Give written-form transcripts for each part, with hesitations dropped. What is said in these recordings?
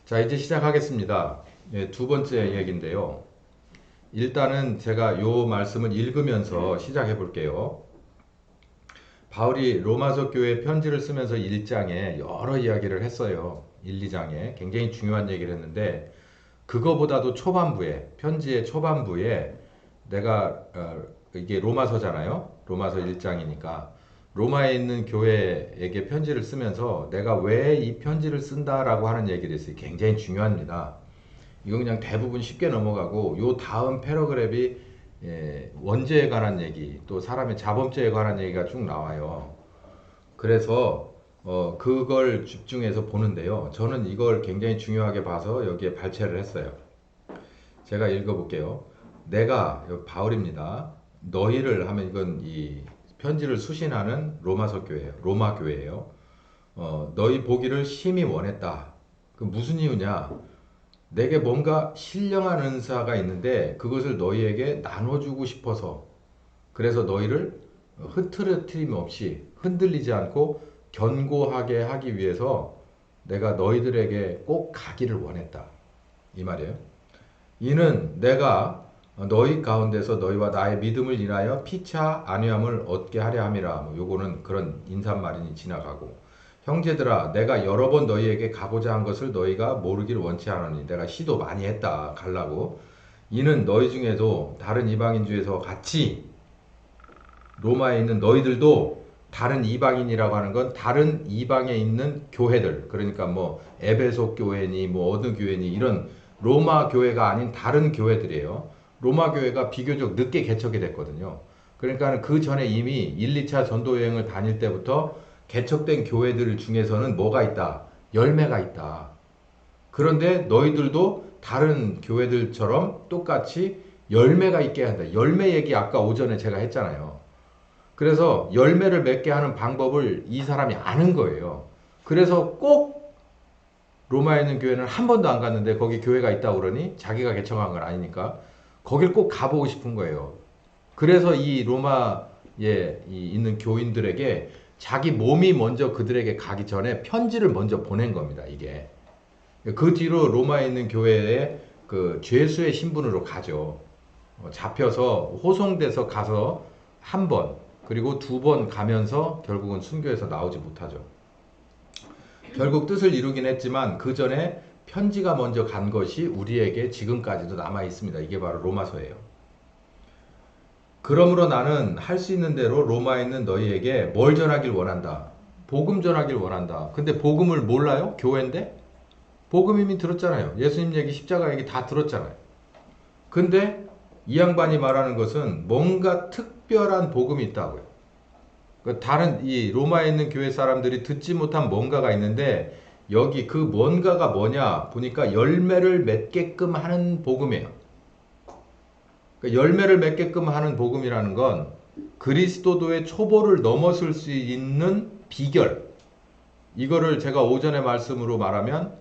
자, 이제 시작하겠습니다. 예, 두 번째 얘기인데요. 일단은 제가 요 말씀을 읽으면서 시작해 볼게요. 바울이 로마서 교회 편지를 쓰면서 1장에 여러 이야기를 했어요. 1, 2장에 굉장히 중요한 얘기를 했는데 그거보다도 초반부에 편지의 초반부에 내가 이게 로마서잖아요. 로마서 1장이니까 로마에 있는 교회에게 편지를 쓰면서 내가 왜 이 편지를 쓴다라고 하는 얘기를 했어요. 굉장히 중요합니다. 이건 그냥 대부분 쉽게 넘어가고 요 다음 패러그랩이 원죄에 관한 얘기 또 사람의 자범죄에 관한 얘기가 쭉 나와요. 그래서 그걸 집중해서 보는데요. 저는 이걸 굉장히 중요하게 봐서 여기에 발췌를 했어요. 제가 읽어볼게요. 내가 바울입니다. 너희를 하면 이건 이 편지를 수신하는 로마서 교회예요. 로마 교회예요. 너희 보기를 심히 원했다. 그 무슨 이유냐? 내게 뭔가 신령한 은사가 있는데 그것을 너희에게 나눠주고 싶어서 그래서 너희를 흐트러트림 없이 흔들리지 않고 견고하게 하기 위해서 내가 너희들에게 꼭 가기를 원했다. 이 말이에요. 이는 내가 너희 가운데서 너희와 나의 믿음을 인하여 피차 안위함을 얻게 하려 함이라. 뭐 요거는 그런 인사말이니 지나가고. 형제들아, 내가 여러 번 너희에게 가고자 한 것을 너희가 모르기를 원치 않으니 내가 시도 많이 했다. 갈라고. 이는 너희 중에도 다른 이방인 중에서 같이 로마에 있는 너희들도 다른 이방인이라고 하는 건 다른 이방에 있는 교회들, 그러니까 뭐 에베소 교회니 뭐 어느 교회니 이런 로마 교회가 아닌 다른 교회들이에요. 로마 교회가 비교적 늦게 개척이 됐거든요. 그러니까 그 전에 이미 1, 2차 전도 여행을 다닐 때부터 개척된 교회들 중에서는 뭐가 있다? 열매가 있다. 그런데 너희들도 다른 교회들처럼 똑같이 열매가 있게 한다. 열매 얘기 아까 오전에 제가 했잖아요. 그래서 열매를 맺게 하는 방법을 이 사람이 아는 거예요. 그래서 꼭 로마에 있는 교회는 한 번도 안 갔는데 거기 교회가 있다고 그러니 자기가 개척한 건 아니니까 거길 꼭 가보고 싶은 거예요. 그래서 이 로마에 있는 교인들에게 자기 몸이 먼저 그들에게 가기 전에 편지를 먼저 보낸 겁니다. 이게. 그 뒤로 로마에 있는 교회에 그 죄수의 신분으로 가죠. 잡혀서 호송돼서 가서 한 번, 그리고 두 번 가면서 결국은 순교해서 나오지 못하죠. 결국 뜻을 이루긴 했지만 그 전에 편지가 먼저 간 것이 우리에게 지금까지도 남아 있습니다. 이게 바로 로마서예요. 그러므로 나는 할 수 있는 대로 로마에 있는 너희에게 뭘 전하길 원한다. 복음 전하길 원한다. 근데 복음을 몰라요? 교회인데? 복음 이미 들었잖아요. 예수님 얘기, 십자가 얘기 다 들었잖아요. 근데 이 양반이 말하는 것은 뭔가 특별한 복음이 있다고요. 다른 이 로마에 있는 교회 사람들이 듣지 못한 뭔가가 있는데 여기 그 뭔가가 뭐냐 보니까 열매를 맺게끔 하는 복음이에요. 열매를 맺게끔 하는 복음이라는 건 그리스도도의 초보를 넘어설 수 있는 비결. 이거를 제가 오전의 말씀으로 말하면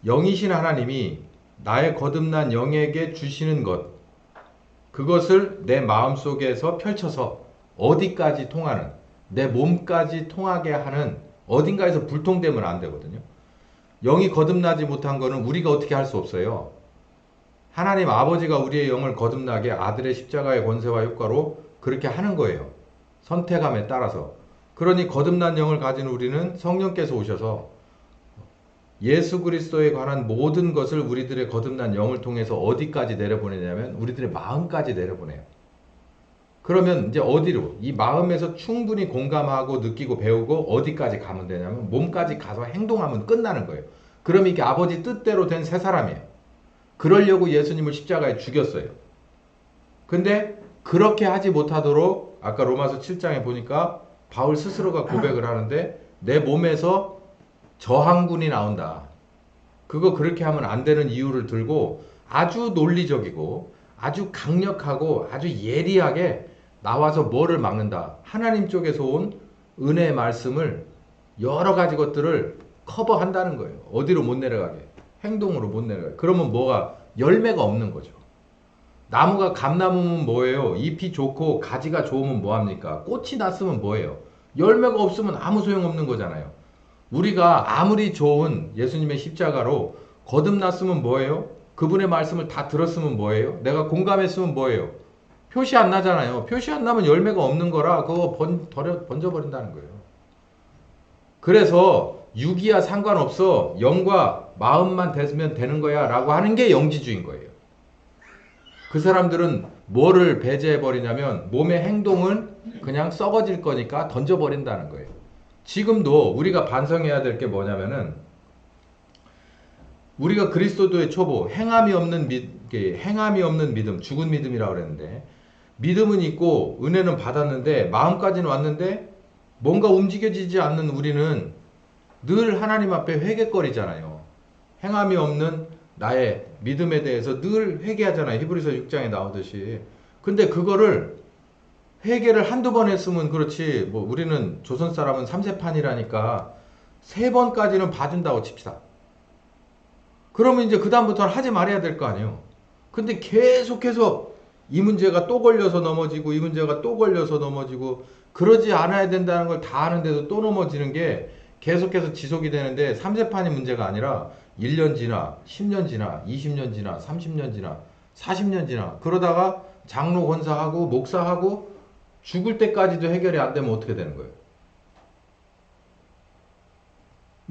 영이신 하나님이 나의 거듭난 영에게 주시는 것, 그것을 내 마음속에서 펼쳐서 어디까지 통하는, 내 몸까지 통하게 하는, 어딘가에서 불통되면 안 되거든요. 영이 거듭나지 못한 거는 우리가 어떻게 할 수 없어요. 하나님 아버지가 우리의 영을 거듭나게 아들의 십자가의 권세와 효과로 그렇게 하는 거예요. 선택함에 따라서. 그러니 거듭난 영을 가진 우리는 성령께서 오셔서 예수 그리스도에 관한 모든 것을 우리들의 거듭난 영을 통해서 어디까지 내려보내냐면 우리들의 마음까지 내려보내요. 그러면 이제 어디로? 이 마음에서 충분히 공감하고 느끼고 배우고 어디까지 가면 되냐면 몸까지 가서 행동하면 끝나는 거예요. 그럼 이게 아버지 뜻대로 된 새 사람이에요. 그러려고 예수님을 십자가에 죽였어요. 근데 그렇게 하지 못하도록 아까 로마서 7장에 보니까 바울 스스로가 고백을 하는데 내 몸에서 저항군이 나온다. 그거 그렇게 하면 안 되는 이유를 들고 아주 논리적이고 아주 강력하고 아주 예리하게 나와서 뭐를 막는다. 하나님 쪽에서 온 은혜의 말씀을 여러 가지 것들을 커버한다는 거예요. 어디로 못 내려가게. 행동으로 못 내려가게. 그러면 뭐가 열매가 없는 거죠. 나무가 감나무면 뭐예요? 잎이 좋고 가지가 좋으면 뭐합니까? 꽃이 났으면 뭐예요? 열매가 없으면 아무 소용없는 거잖아요. 우리가 아무리 좋은 예수님의 십자가로 거듭났으면 뭐예요? 그분의 말씀을 다 들었으면 뭐예요? 내가 공감했으면 뭐예요? 표시 안 나잖아요. 표시 안 나면 열매가 없는 거라 그거 번져버린다는 거예요. 그래서 육이야 상관없어. 영과 마음만 되면 되는 거야 라고 하는 게 영지주의인 거예요. 그 사람들은 뭐를 배제해버리냐면 몸의 행동은 그냥 썩어질 거니까 던져버린다는 거예요. 지금도 우리가 반성해야 될 게 뭐냐면은 우리가 그리스도의 초보, 행함이 없는 믿음, 죽은 믿음이라고 그랬는데 믿음은 있고 은혜는 받았는데 마음까지는 왔는데 뭔가 움직여지지 않는 우리는 늘 하나님 앞에 회개거리잖아요. 행함이 없는 나의 믿음에 대해서 늘 회개하잖아요. 히브리서 6장에 나오듯이. 근데 그거를 회개를 한두 번 했으면 그렇지 뭐 우리는 조선 사람은 3세판이라니까 3번까지는 봐준다고 칩시다. 그러면 이제 그 다음부터는 하지 말아야 될 거 아니에요. 근데 계속해서 이 문제가 또 걸려서 넘어지고 이 문제가 또 걸려서 넘어지고 그러지 않아야 된다는 걸 다 아는데도 또 넘어지는 게 계속해서 지속이 되는데 3세판이 문제가 아니라 1년 지나 10년 지나 20년 지나 30년 지나 40년 지나 그러다가 장로 권사하고 목사하고 죽을 때까지도 해결이 안 되면 어떻게 되는 거예요?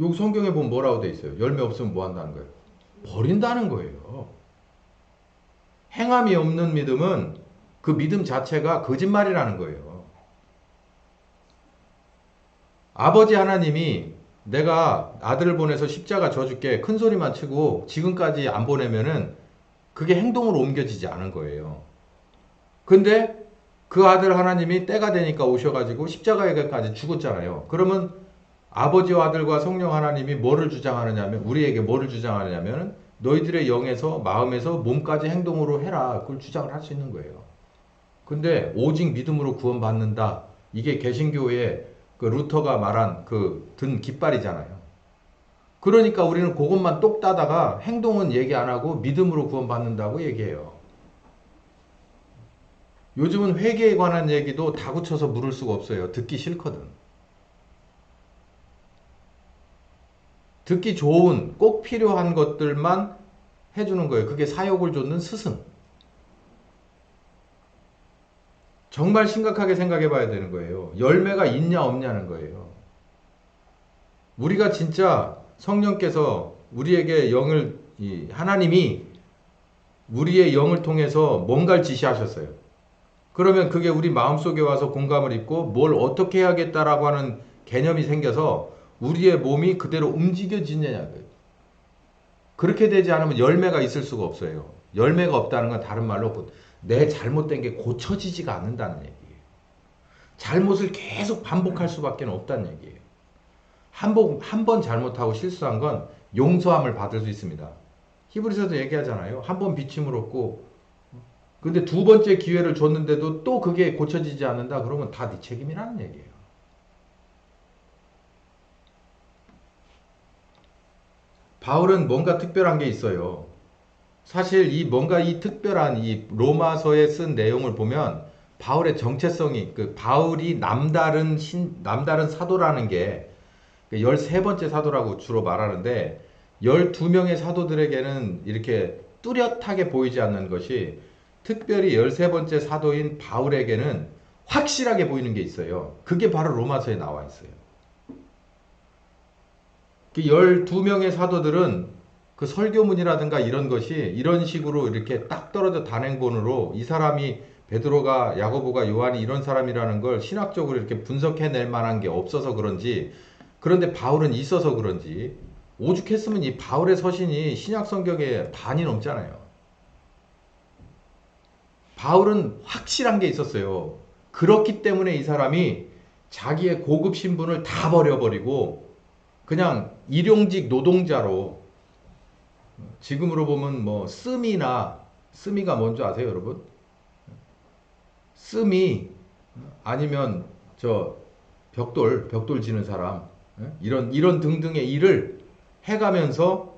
여기 성경에 보면 뭐라고 돼 있어요? 열매 없으면 뭐 한다는 거예요? 버린다는 거예요. 행함이 없는 믿음은 그 믿음 자체가 거짓말이라는 거예요. 아버지 하나님이 내가 아들을 보내서 십자가 져줄게 큰 소리만 치고 지금까지 안 보내면은 그게 행동으로 옮겨지지 않은 거예요. 근데 그 아들 하나님이 때가 되니까 오셔가지고 십자가에까지 죽었잖아요. 그러면 아버지와 아들과 성령 하나님이 뭐를 주장하느냐면 우리에게 뭐를 주장하느냐면 너희들의 영에서 마음에서 몸까지 행동으로 해라. 그걸 주장을 할 수 있는 거예요. 근데 오직 믿음으로 구원받는다. 이게 개신교의 그 루터가 말한 그 든 깃발이잖아요. 그러니까 우리는 그것만 똑 따다가 행동은 얘기 안 하고 믿음으로 구원받는다고 얘기해요. 요즘은 회개에 관한 얘기도 다구쳐서 물을 수가 없어요. 듣기 싫거든. 듣기 좋은 꼭 필요한 것들만 해주는 거예요. 그게 사욕을 좇는 스승. 정말 심각하게 생각해 봐야 되는 거예요. 열매가 있냐 없냐는 거예요. 우리가 진짜 성령께서 우리에게 하나님이 우리의 영을 통해서 뭔가를 지시하셨어요. 그러면 그게 우리 마음속에 와서 공감을 입고 뭘 어떻게 해야겠다라고 하는 개념이 생겨서 우리의 몸이 그대로 움직여지느냐고요. 그렇게 되지 않으면 열매가 있을 수가 없어요. 열매가 없다는 건 다른 말로 내 잘못된 게 고쳐지지가 않는다는 얘기예요. 잘못을 계속 반복할 수밖에 없다는 얘기예요. 한 번 잘못하고 실수한 건 용서함을 받을 수 있습니다. 히브리서도 얘기하잖아요. 한 번 비침을 얻고 근데 두 번째 기회를 줬는데도 또 그게 고쳐지지 않는다 그러면 다 네 책임이라는 얘기예요. 바울은 뭔가 특별한 게 있어요. 사실 이 특별한 이 로마서에 쓴 내용을 보면 바울의 정체성이 바울이 남다른 사도라는 게 13번째 사도라고 주로 말하는데 12명의 사도들에게는 이렇게 뚜렷하게 보이지 않는 것이 특별히 13번째 사도인 바울에게는 확실하게 보이는 게 있어요. 그게 바로 로마서에 나와 있어요. 그 12명의 사도들은 그 설교문이라든가 이런 것이 이런 식으로 이렇게 딱 떨어져 단행본으로 이 사람이 베드로가 야고보가 요한이 이런 사람이라는 걸 신학적으로 이렇게 분석해낼 만한 게 없어서 그런지 그런데 바울은 있어서 그런지 오죽했으면 이 바울의 서신이 신약 성경의 반이 넘잖아요. 바울은 확실한 게 있었어요. 그렇기 때문에 이 사람이 자기의 고급 신분을 다 버려버리고 그냥 일용직 노동자로 지금으로 보면 뭐 스미가 뭔지 아세요, 여러분? 스미 아니면 저 벽돌 지는 사람 이런 등등의 일을 해가면서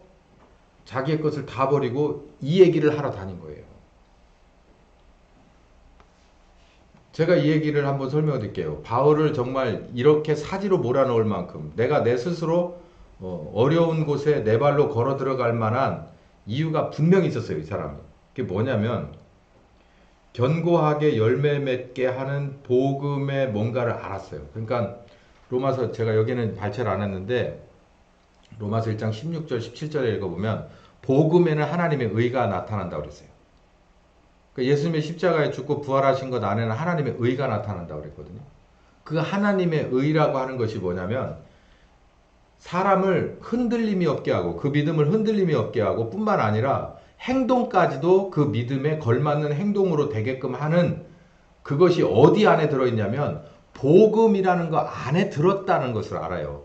자기의 것을 다 버리고 이 얘기를 하러 다닌 거예요. 제가 이 얘기를 한번 설명해 드릴게요. 바울을 정말 이렇게 사지로 몰아넣을 만큼 내가 내 스스로 어려운 곳에 내 발로 걸어 들어갈 만한 이유가 분명히 있었어요, 이 사람이. 그게 뭐냐면 견고하게 열매 맺게 하는 복음의 뭔가를 알았어요. 그러니까 로마서 제가 여기는 발췌를 안 했는데 로마서 1장 16절 17절에 읽어보면 복음에는 하나님의 의가 나타난다고 그랬어요. 그러니까 예수님의 십자가에 죽고 부활하신 것 안에는 하나님의 의가 나타난다고 그랬거든요. 그 하나님의 의라고 하는 것이 뭐냐면 사람을 흔들림이 없게 하고 그 믿음을 흔들림이 없게 하고 뿐만 아니라 행동까지도 그 믿음에 걸맞는 행동으로 되게끔 하는 그것이 어디 안에 들어있냐면 복음이라는 거 안에 들었다는 것을 알아요.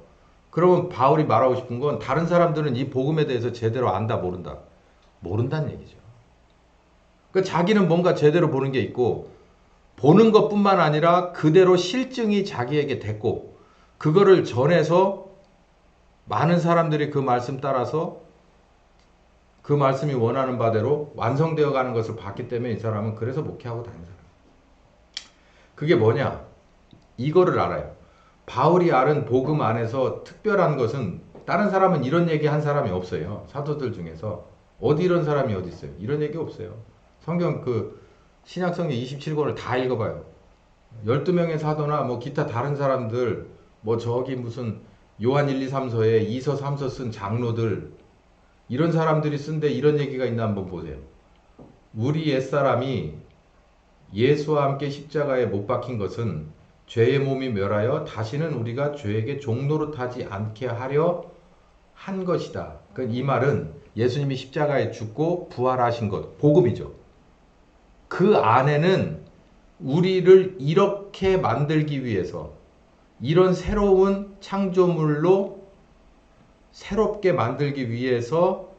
그러면 바울이 말하고 싶은 건 다른 사람들은 이 복음에 대해서 제대로 안다 모른다. 모른다는 얘기죠. 그러니까 자기는 뭔가 제대로 보는 게 있고 보는 것뿐만 아니라 그대로 실증이 자기에게 됐고 그거를 전해서 많은 사람들이 그 말씀 따라서 그 말씀이 원하는 바대로 완성되어 가는 것을 봤기 때문에 이 사람은 그래서 목회하고 다니는 사람. 그게 뭐냐? 이거를 알아요. 바울이 아는 복음 안에서 특별한 것은 다른 사람은 이런 얘기 한 사람이 없어요. 사도들 중에서. 어디 이런 사람이 어디 있어요? 이런 얘기 없어요. 성경 신약성경 27권을 다 읽어봐요. 12명의 사도나 뭐 기타 다른 사람들 뭐 저기 무슨 요한 1, 2, 3서에 2서 3서 쓴 장로들 이런 사람들이 쓴데 이런 얘기가 있나 한번 보세요. 우리 옛사람이 예수와 함께 십자가에 못 박힌 것은 죄의 몸이 멸하여 다시는 우리가 죄에게 종노릇하지 않게 하려 한 것이다. 그러니까 이 말은 예수님이 십자가에 죽고 부활하신 것, 복음이죠. 그 안에는 우리를 이렇게 만들기 위해서 이런 새로운 창조물로 새롭게 만들기 위해서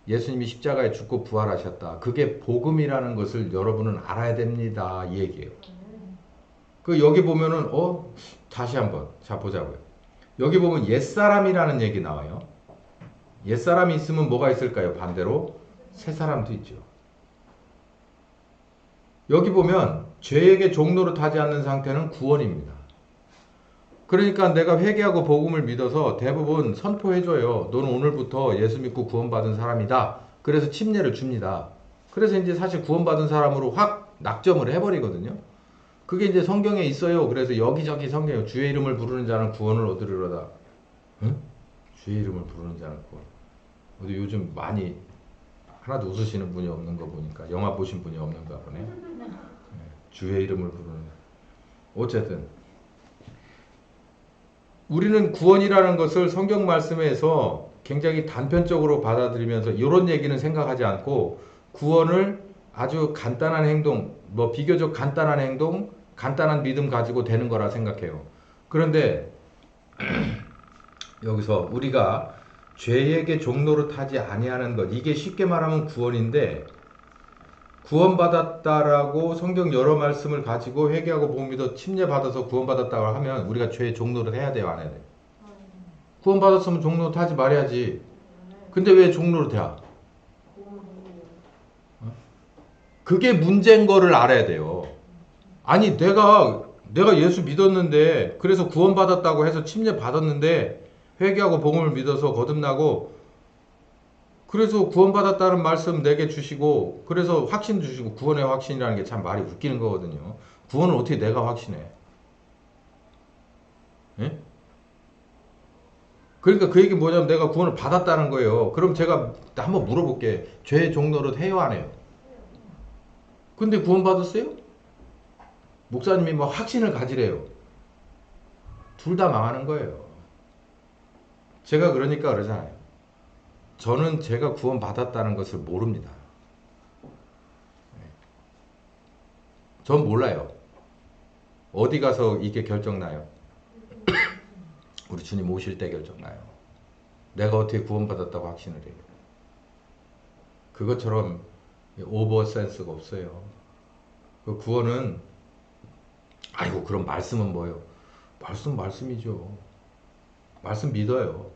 예수님이 십자가에 죽고 부활하셨다. 그게 복음이라는 것을 여러분은 알아야 됩니다. 이 얘기예요. 여기 보면은 다시 한번 자 보자고요. 여기 보면 옛사람이라는 얘기 나와요. 옛사람이 있으면 뭐가 있을까요? 반대로 새사람도 있죠. 여기 보면 죄에게 종노릇하지 않는 상태는 구원입니다. 그러니까 내가 회개하고 복음을 믿어서 대부분 선포해줘요. 너는 오늘부터 예수 믿고 구원받은 사람이다. 그래서 침례를 줍니다. 그래서 이제 사실 구원받은 사람으로 확 낙점을 해버리거든요. 그게 이제 성경에 있어요. 그래서 여기저기 성경에 주의 이름을 부르는 자는 구원을 얻으리로다. 응? 주의 이름을 부르는 자는 구원. 어디 요즘 많이 하나도 웃으시는 분이 없는 거 보니까 영화 보신 분이 없는가 보네. 네, 주의 이름을 부르는. 어쨌든 우리는 구원이라는 것을 성경 말씀에서 굉장히 단편적으로 받아들이면서 이런 얘기는 생각하지 않고 구원을 아주 간단한 행동, 뭐 비교적 간단한 행동, 간단한 믿음 가지고 되는 거라 생각해요. 그런데 여기서 우리가 죄에게 종노릇하지 아니하는 것, 이게 쉽게 말하면 구원인데 구원받았다라고 성경 여러 말씀을 가지고 회개하고 복음 믿어 침례받아서 구원받았다고 하면 우리가 죄의 종노릇 해야 돼요, 안 해야 돼요? 구원받았으면 종노릇 하지 말아야지. 근데 왜 종노릇 해야? 그게 문제인 거를 알아야 돼요. 아니 내가 예수 믿었는데 그래서 구원받았다고 해서 침례받았는데 회개하고 복음을 믿어서 거듭나고 그래서 구원받았다는 말씀 내게 주시고 그래서 확신 주시고 구원의 확신이라는 게 참 말이 웃기는 거거든요. 구원을 어떻게 내가 확신해? 예? 그러니까 그 얘기 뭐냐면 내가 구원을 받았다는 거예요. 그럼 제가 한번 물어볼게. 죄의 종노릇 해요 안 해요? 근데 구원받았어요? 목사님이 뭐 확신을 가지래요. 둘 다 망하는 거예요. 제가 그러니까 그러잖아요. 저는 제가 구원받았다는 것을 모릅니다. 전 몰라요. 어디 가서 이게 결정나요? 우리 주님 오실 때 결정나요. 내가 어떻게 구원받았다고 확신을 해요. 그것처럼 오버 센스가 없어요. 그 구원은 아이고 그럼 말씀은 뭐예요? 말씀이죠. 말씀 믿어요.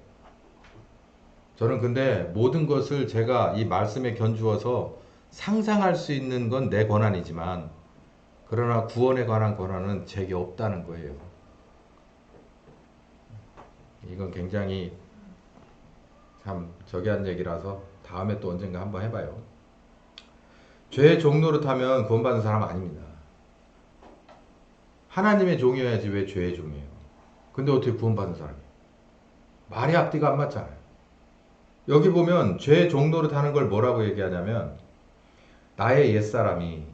저는 근데 모든 것을 제가 이 말씀에 견주어서 상상할 수 있는 건 내 권한이지만 그러나 구원에 관한 권한은 제게 없다는 거예요. 이건 굉장히 참 저기한 얘기라서 다음에 또 언젠가 한번 해봐요. 죄의 종 노릇하면 구원받는 사람 아닙니다. 하나님의 종이어야지 왜 죄의 종이에요? 근데 어떻게 구원받는 사람이에요? 말이 앞뒤가 안 맞잖아요. 여기 보면 죄의 종 노릇하는 걸 뭐라고 얘기하냐면 나의 옛사람이,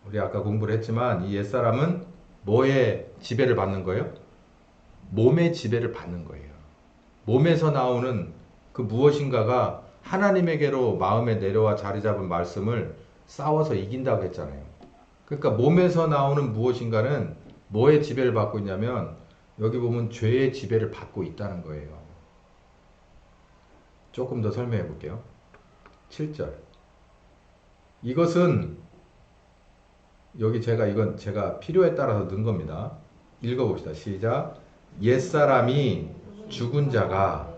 우리 아까 공부를 했지만 이 옛사람은 뭐의 지배를 받는 거예요? 몸의 지배를 받는 거예요. 몸에서 나오는 그 무엇인가가 하나님에게로 마음에 내려와 자리 잡은 말씀을 싸워서 이긴다고 했잖아요. 그러니까 몸에서 나오는 무엇인가는 뭐의 지배를 받고 있냐면 여기 보면 죄의 지배를 받고 있다는 거예요. 조금 더 설명해 볼게요. 7절. 이것은 여기 이건 제가 필요에 따라서 넣은 겁니다. 읽어봅시다. 시작. 옛사람이 죽은 자가,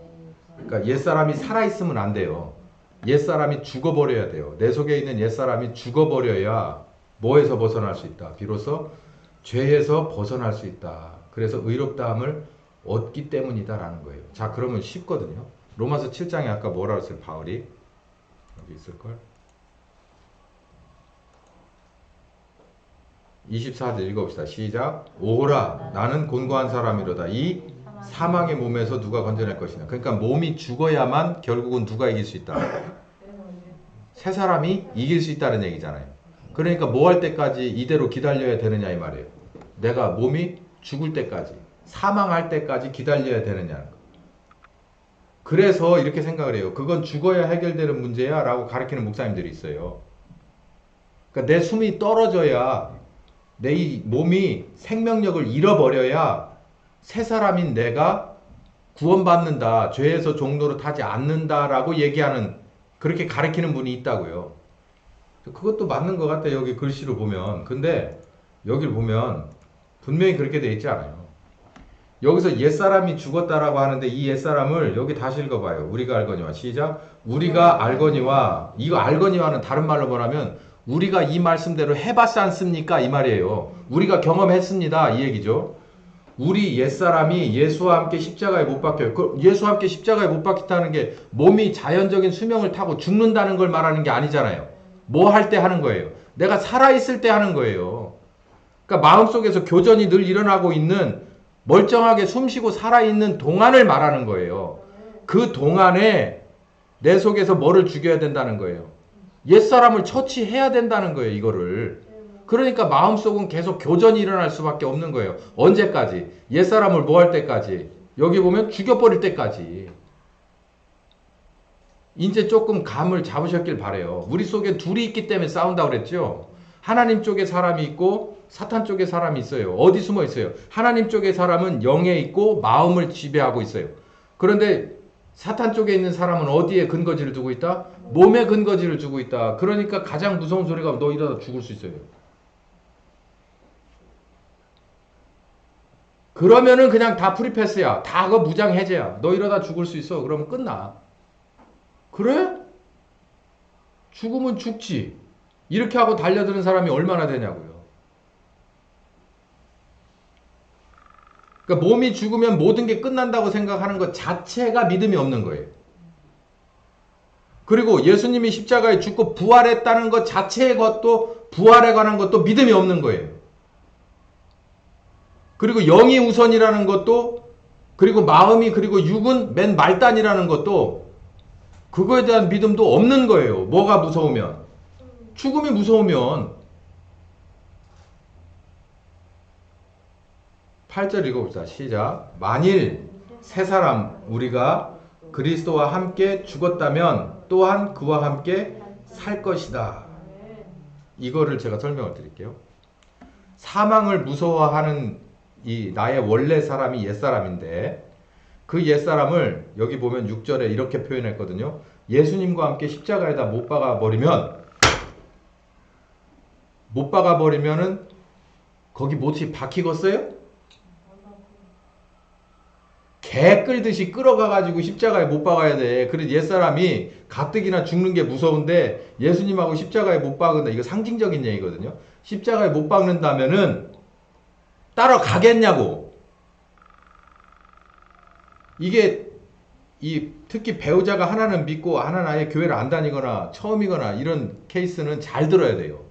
그러니까 옛사람이 살아있으면 안 돼요. 옛사람이 죽어버려야 돼요. 내 속에 있는 옛사람이 죽어버려야 뭐에서 벗어날 수 있다. 비로소 죄에서 벗어날 수 있다. 그래서 의롭다함을 얻기 때문이다라는 거예요. 자, 그러면 쉽거든요. 로마서 7장에 아까 뭐라고 했어요? 바울이 여기 있을걸? 24절 읽어봅시다. 시작. 오라 나는 곤고한 사람이로다. 이 사망의 몸에서 누가 건져낼 것이냐. 그러니까 몸이 죽어야만 결국은 누가 이길 수 있다. 새 사람이 이길 수 있다는 얘기잖아요. 그러니까 뭐 할 때까지 이대로 기다려야 되느냐 이 말이에요. 내가 몸이 죽을 때까지, 사망할 때까지 기다려야 되느냐는 거. 그래서 이렇게 생각을 해요. 그건 죽어야 해결되는 문제야 라고 가르치는 목사님들이 있어요. 그러니까 내 숨이 떨어져야, 내 이 몸이 생명력을 잃어버려야 새 사람인 내가 구원받는다, 죄에서 종노릇 하지 않는다라고 얘기하는, 그렇게 가르치는 분이 있다고요. 그것도 맞는 것 같아요. 여기 글씨로 보면. 근데 여기를 보면 분명히 그렇게 돼 있지 않아요. 여기서 옛사람이 죽었다라고 하는데 이 옛사람을 여기 다시 읽어봐요. 우리가 알거니와. 시작. 우리가 알거니와. 이거 알거니와는 다른 말로 뭐냐면 우리가 이 말씀대로 해봤지 않습니까? 이 말이에요. 우리가 경험했습니다. 이 얘기죠. 우리 옛사람이 예수와 함께 십자가에 못 박혀요. 예수와 함께 십자가에 못 박혔다는 게 몸이 자연적인 수명을 타고 죽는다는 걸 말하는 게 아니잖아요. 뭐 할 때 하는 거예요? 내가 살아있을 때 하는 거예요. 그러니까 마음속에서 교전이 늘 일어나고 있는, 멀쩡하게 숨쉬고 살아있는 동안을 말하는 거예요. 그 동안에 내 속에서 뭐를 죽여야 된다는 거예요? 옛사람을 처치해야 된다는 거예요. 이거를. 그러니까 마음속은 계속 교전이 일어날 수밖에 없는 거예요. 언제까지? 옛사람을 뭐 할 때까지? 여기 보면 죽여버릴 때까지. 이제 조금 감을 잡으셨길 바래요. 우리 속에 둘이 있기 때문에 싸운다고 그랬죠. 하나님 쪽에 사람이 있고 사탄 쪽에 사람이 있어요. 어디 숨어 있어요? 하나님 쪽에 사람은 영에 있고 마음을 지배하고 있어요. 그런데 사탄 쪽에 있는 사람은 어디에 근거지를 두고 있다? 몸에 근거지를 두고 있다. 그러니까 가장 무서운 소리가 너 이러다 죽을 수 있어요. 그러면은 그냥 다 프리패스야. 다 그거 무장 해제야. 너 이러다 죽을 수 있어. 그러면 끝나. 그래? 죽으면 죽지. 이렇게 하고 달려드는 사람이 얼마나 되냐고요. 그러니까 몸이 죽으면 모든 게 끝난다고 생각하는 것 자체가 믿음이 없는 거예요. 그리고 예수님이 십자가에 죽고 부활했다는 것 자체의 것도, 부활에 관한 것도 믿음이 없는 거예요. 그리고 영이 우선이라는 것도, 그리고 마음이, 그리고 육은 맨 말단이라는 것도, 그거에 대한 믿음도 없는 거예요. 뭐가 무서우면? 죽음이 무서우면. 8절 읽어봅시다. 시작. 만일 새 사람 우리가 그리스도와 함께 죽었다면 또한 그와 함께 살 것이다. 이거를 제가 설명을 드릴게요. 사망을 무서워하는 이 나의 원래 사람이 옛사람인데, 그 옛사람을 여기 보면 6절에 이렇게 표현했거든요. 예수님과 함께 십자가에다 못 박아버리면은 거기 못이 박히겠어요? 개 끌듯이 끌어가가지고 십자가에 못 박아야 돼. 그래서 옛사람이 가뜩이나 죽는 게 무서운데 예수님하고 십자가에 못 박는다. 이거 상징적인 얘기거든요. 십자가에 못 박는다면은 따라가겠냐고. 이게 특히 배우자가 하나는 믿고 하나는 아예 교회를 안 다니거나 처음이거나 이런 케이스는 잘 들어야 돼요.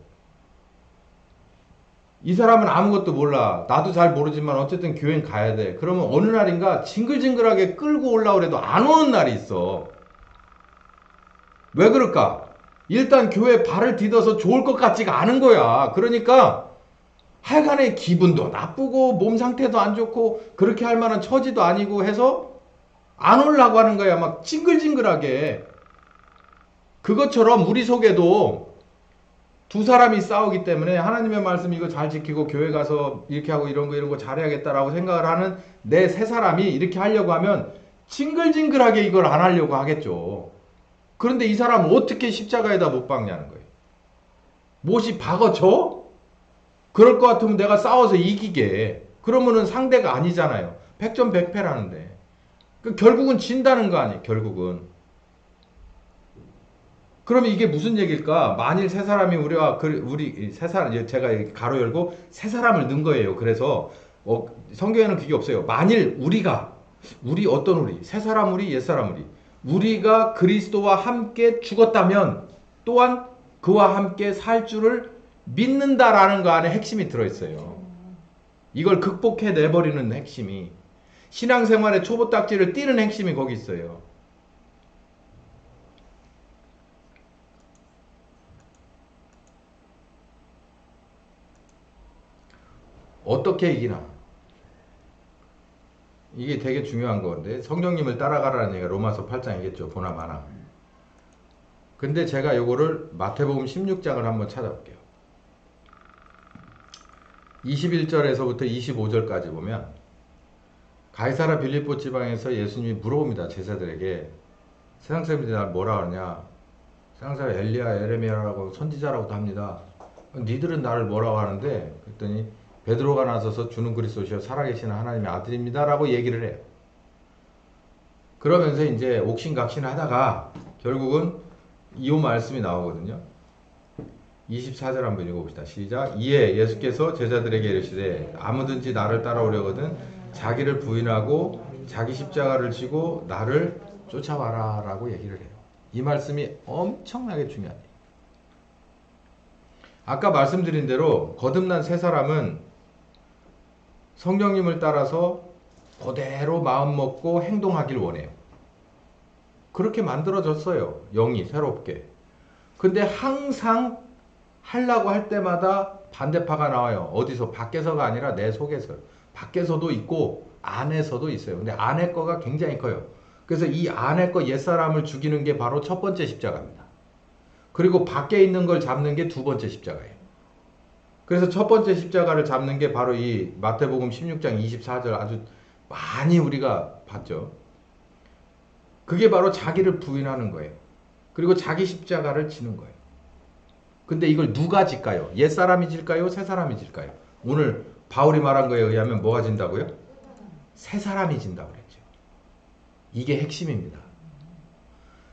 이 사람은 아무것도 몰라. 나도 잘 모르지만 어쨌든 교회는 가야 돼. 그러면 어느 날인가 징글징글하게 끌고 올라오래도 안 오는 날이 있어. 왜 그럴까? 일단 교회에 발을 디뎌서 좋을 것 같지가 않은 거야. 그러니까 하여간에 기분도 나쁘고 몸 상태도 안 좋고 그렇게 할 만한 처지도 아니고 해서 안 오려고 하는 거야. 막 징글징글하게. 그것처럼 우리 속에도 두 사람이 싸우기 때문에 하나님의 말씀 이거 잘 지키고 교회 가서 이렇게 하고 이런 거 잘해야겠다라고 생각을 하는 내 세 사람이 이렇게 하려고 하면 징글징글하게 이걸 안 하려고 하겠죠. 그런데 이 사람은 어떻게 십자가에다 못 박냐는 거예요. 못이 박아져? 그럴 것 같으면 내가 싸워서 이기게. 그러면은 상대가 아니잖아요. 백전백패라는데. 결국은 진다는 거 아니에요. 결국은. 그러면 이게 무슨 얘기일까? 만일 세 사람이 우리 세 사람, 제가 가로 열고 세 사람을 넣은 거예요. 그래서 성경에는 그게 없어요. 만일 우리 어떤 우리, 세 사람 우리, 옛 사람 우리가 그리스도와 함께 죽었다면 또한 그와 함께 살 줄을 믿는다라는 거 안에 핵심이 들어있어요. 이걸 극복해 내버리는 핵심이, 신앙생활의 초보딱지를 띄는 핵심이 거기 있어요. 어떻게 이기나? 이게 되게 중요한 건데, 성령님을 따라가라는 얘기가 로마서 8장이겠죠. 보나 마나. 근데 제가 요거를 마태복음 16장을 한번 찾아볼게요. 21절에서부터 25절까지 보면 가이사라 빌립보 지방에서 예수님이 물어봅니다. 제자들에게. 세상 사람들이 날 뭐라 하느냐? 세상 사람 엘리야, 에레미야라고 선지자라고도 합니다. 니들은 나를 뭐라고 하는데? 그랬더니 베드로가 나서서 주는 그리스도시여 살아계신 하나님의 아들입니다 라고 얘기를 해요. 그러면서 이제 옥신각신 하다가 결국은 이 말씀이 나오거든요. 24절 한번 읽어봅시다. 시작. 이에 예수께서 제자들에게 이르시되 아무든지 나를 따라오려거든 자기를 부인하고 자기 십자가를 지고 나를 쫓아와라 라고 얘기를 해요. 이 말씀이 엄청나게 중요해요. 아까 말씀드린 대로 거듭난 세 사람은 성령님을 따라서 그대로 마음 먹고 행동하길 원해요. 그렇게 만들어졌어요. 영이 새롭게. 근데 항상 하려고 할 때마다 반대파가 나와요. 어디서? 밖에서가 아니라 내 속에서. 밖에서도 있고 안에서도 있어요. 근데 안에 거가 굉장히 커요. 그래서 이 안에 거 옛사람을 죽이는 게 바로 첫 번째 십자가입니다. 그리고 밖에 있는 걸 잡는 게 두 번째 십자가예요. 그래서 첫 번째 십자가를 잡는 게 바로 이 마태복음 16장 24절 아주 많이 우리가 봤죠. 그게 바로 자기를 부인하는 거예요. 그리고 자기 십자가를 지는 거예요. 근데 이걸 누가 질까요? 옛사람이 질까요? 새사람이 질까요? 오늘 바울이 말한 거에 의하면 뭐가 진다고요? 새사람이 진다고 그랬죠. 이게 핵심입니다.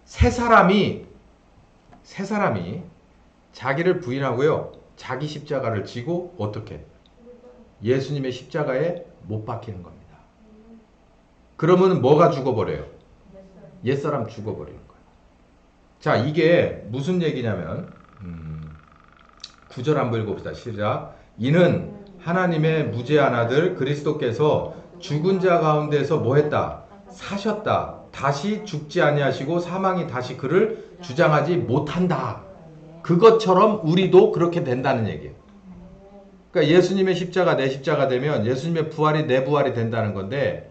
새사람이 자기를 부인하고요. 자기 십자가를 지고 어떻게? 예수님의 십자가에 못 박히는 겁니다. 그러면 뭐가 죽어버려요? 옛사람 죽어버리는 거예요. 자, 이게 무슨 얘기냐면 9절 한번 읽어봅시다. 시작. 이는 하나님의 무죄한 아들 그리스도께서 죽은 자 가운데서 뭐 했다? 사셨다. 다시 죽지 아니하시고 사망이 다시 그를 주장하지 못한다. 그것처럼 우리도 그렇게 된다는 얘기예요. 그러니까 예수님의 십자가 내 십자가 되면 예수님의 부활이 내 부활이 된다는 건데,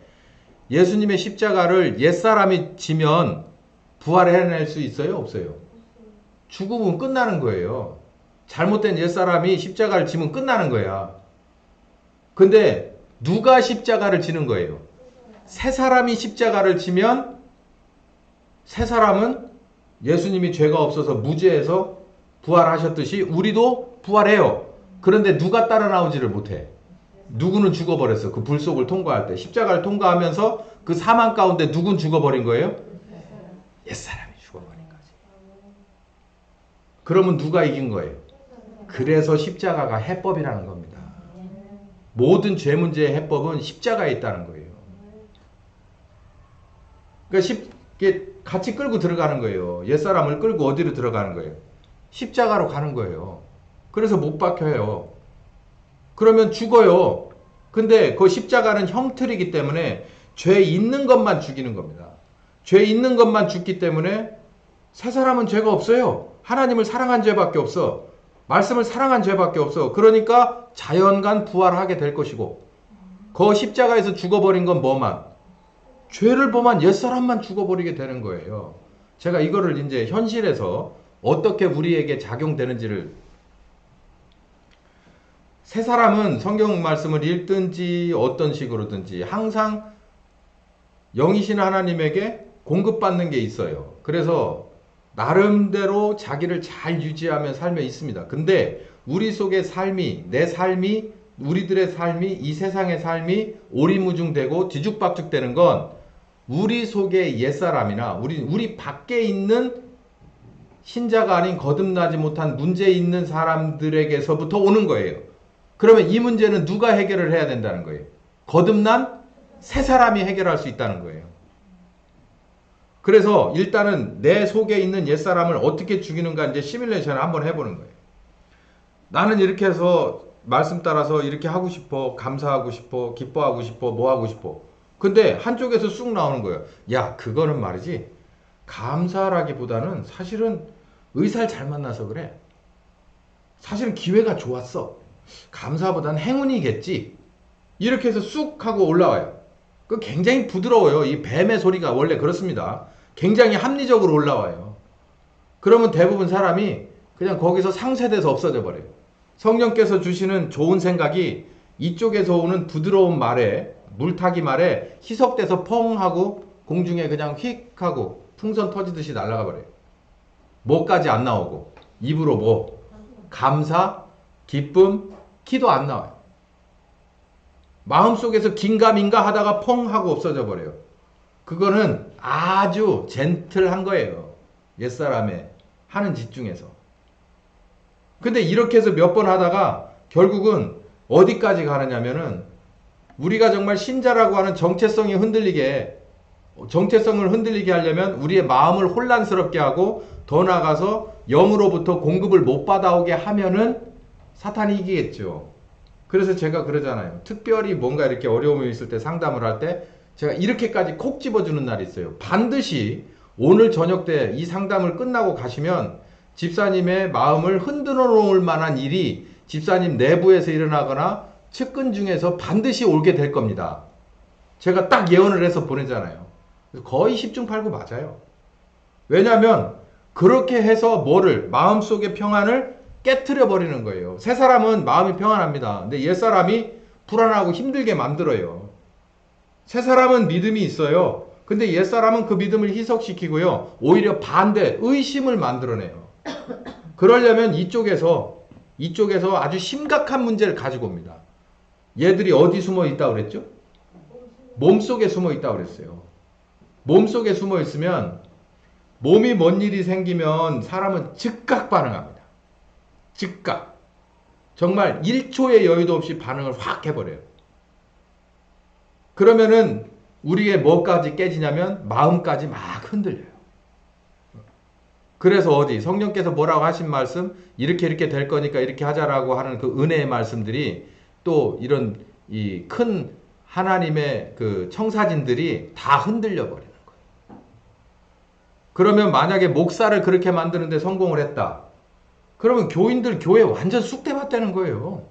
예수님의 십자가를 옛사람이 지면 부활해낼 수 있어요? 없어요? 죽으면 끝나는 거예요. 잘못된 옛사람이 십자가를 지면 끝나는 거야. 근데 누가 십자가를 지는 거예요? 새 사람이 십자가를 지면 새 사람은 예수님이 죄가 없어서 무죄해서 부활하셨듯이 우리도 부활해요. 그런데 누가 따라 나오지를 못해. 누구는 죽어버렸어. 그 불 속을 통과할 때. 십자가를 통과하면서 그 사망 가운데 누군 죽어버린 거예요? 옛사람이 죽어버린 거지. 그러면 누가 이긴 거예요? 그래서 십자가가 해법이라는 겁니다. 모든 죄 문제의 해법은 십자가에 있다는 거예요. 그러니까 같이 끌고 들어가는 거예요. 옛사람을 끌고 어디로 들어가는 거예요? 십자가로 가는 거예요. 그래서 못 박혀요. 그러면 죽어요. 근데 그 십자가는 형틀이기 때문에 죄 있는 것만 죽이는 겁니다. 죄 있는 것만 죽기 때문에 새 사람은 죄가 없어요. 하나님을 사랑한 죄밖에 없어. 말씀을 사랑한 죄밖에 없어. 그러니까 자연간 부활하게 될 것이고 그 십자가에서 죽어버린 건 뭐만? 죄를 범한 옛사람만 죽어버리게 되는 거예요. 제가 이거를 이제 현실에서 어떻게 우리에게 작용되는지를 새 사람은 성경 말씀을 읽든지 어떤 식으로든지 항상 영이신 하나님에게 공급받는 게 있어요. 그래서 나름대로 자기를 잘 유지하며 살며 있습니다. 근데 우리 속의 삶이, 내 삶이, 우리들의 삶이, 이 세상의 삶이 오리무중되고 뒤죽박죽되는 건 우리 속의 옛사람이나 우리 밖에 있는 신자가 아닌 거듭나지 못한 문제 있는 사람들에게서부터 오는 거예요. 그러면 이 문제는 누가 해결을 해야 된다는 거예요? 거듭난 새 사람이 해결할 수 있다는 거예요. 그래서 일단은 내 속에 있는 옛사람을 어떻게 죽이는가 이제 시뮬레이션을 한번 해보는 거예요. 나는 이렇게 해서 말씀 따라서 이렇게 하고 싶어, 감사하고 싶어, 기뻐하고 싶어, 뭐 하고 싶어. 근데 한쪽에서 쑥 나오는 거예요. 야, 그거는 말이지. 감사라기보다는 사실은 의사를 잘 만나서 그래. 사실은 기회가 좋았어. 감사보다는 행운이겠지. 이렇게 해서 쑥 하고 올라와요. 그 굉장히 부드러워요. 이 뱀의 소리가 원래 그렇습니다. 굉장히 합리적으로 올라와요. 그러면 대부분 사람이 그냥 거기서 상쇄돼서 없어져 버려요. 성령께서 주시는 좋은 생각이 이쪽에서 오는 부드러운 말에, 물타기 말에 희석돼서 펑 하고 공중에 그냥 휙 하고 풍선 터지듯이 날아가 버려요. 뭐까지 안 나오고 입으로 뭐 감사, 기쁨, 기도 안 나와요. 마음속에서 긴가민가 하다가 펑 하고 없어져 버려요. 그거는 아주 젠틀한 거예요. 옛사람의 하는 짓 중에서. 근데 이렇게 해서 몇 번 하다가 결국은 어디까지 가느냐면은 우리가 정말 신자라고 하는 정체성을 흔들리게 하려면 우리의 마음을 혼란스럽게 하고 더 나아가서 영으로부터 공급을 못 받아오게 하면은 사탄이 이기겠죠. 그래서 제가 그러잖아요. 특별히 뭔가 이렇게 어려움이 있을 때 상담을 할 때 제가 이렇게까지 콕 집어주는 날이 있어요. 반드시 오늘 저녁 때 이 상담을 끝나고 가시면 집사님의 마음을 흔들어 놓을 만한 일이 집사님 내부에서 일어나거나 측근 중에서 반드시 올게 될 겁니다. 제가 딱 예언을 해서 보내잖아요. 거의 10중 8구 맞아요. 왜냐하면 그렇게 해서 마음속의 평안을 깨트려 버리는 거예요. 새 사람은 마음이 평안합니다. 근데 옛 사람이 불안하고 힘들게 만들어요. 새 사람은 믿음이 있어요. 근데 옛 사람은 그 믿음을 희석시키고요. 오히려 반대, 의심을 만들어내요. 그러려면 이쪽에서 아주 심각한 문제를 가지고 옵니다. 얘들이 어디 숨어 있다고 그랬죠? 몸속에 숨어 있다고 그랬어요. 몸속에 숨어 있으면 몸이 뭔 일이 생기면 사람은 즉각 반응합니다. 즉각. 정말 1초의 여유도 없이 반응을 확 해버려요. 그러면은 우리의 뭐까지 깨지냐면 마음까지 막 흔들려요. 그래서 성령께서 뭐라고 하신 말씀, 이렇게 될 거니까 이렇게 하자라고 하는 그 은혜의 말씀들이 또 이런 이 큰 하나님의 그 청사진들이 다 흔들려 버리는 거예요. 그러면 만약에 목사를 그렇게 만드는데 성공을 했다. 그러면 교회 완전 쑥대밭 되는 거예요.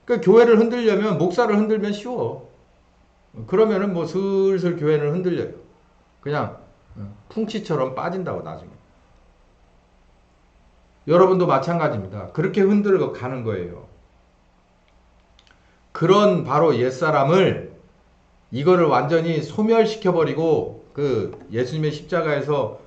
그러니까 교회를 흔들려면 목사를 흔들면 쉬워. 그러면은 뭐 슬슬 교회는 흔들려요. 그냥 풍치처럼 빠진다고 나중에. 여러분도 마찬가지입니다. 그렇게 흔들고 가는 거예요. 그런 바로 옛사람을 이거를 완전히 소멸시켜버리고 그 예수님의 십자가에서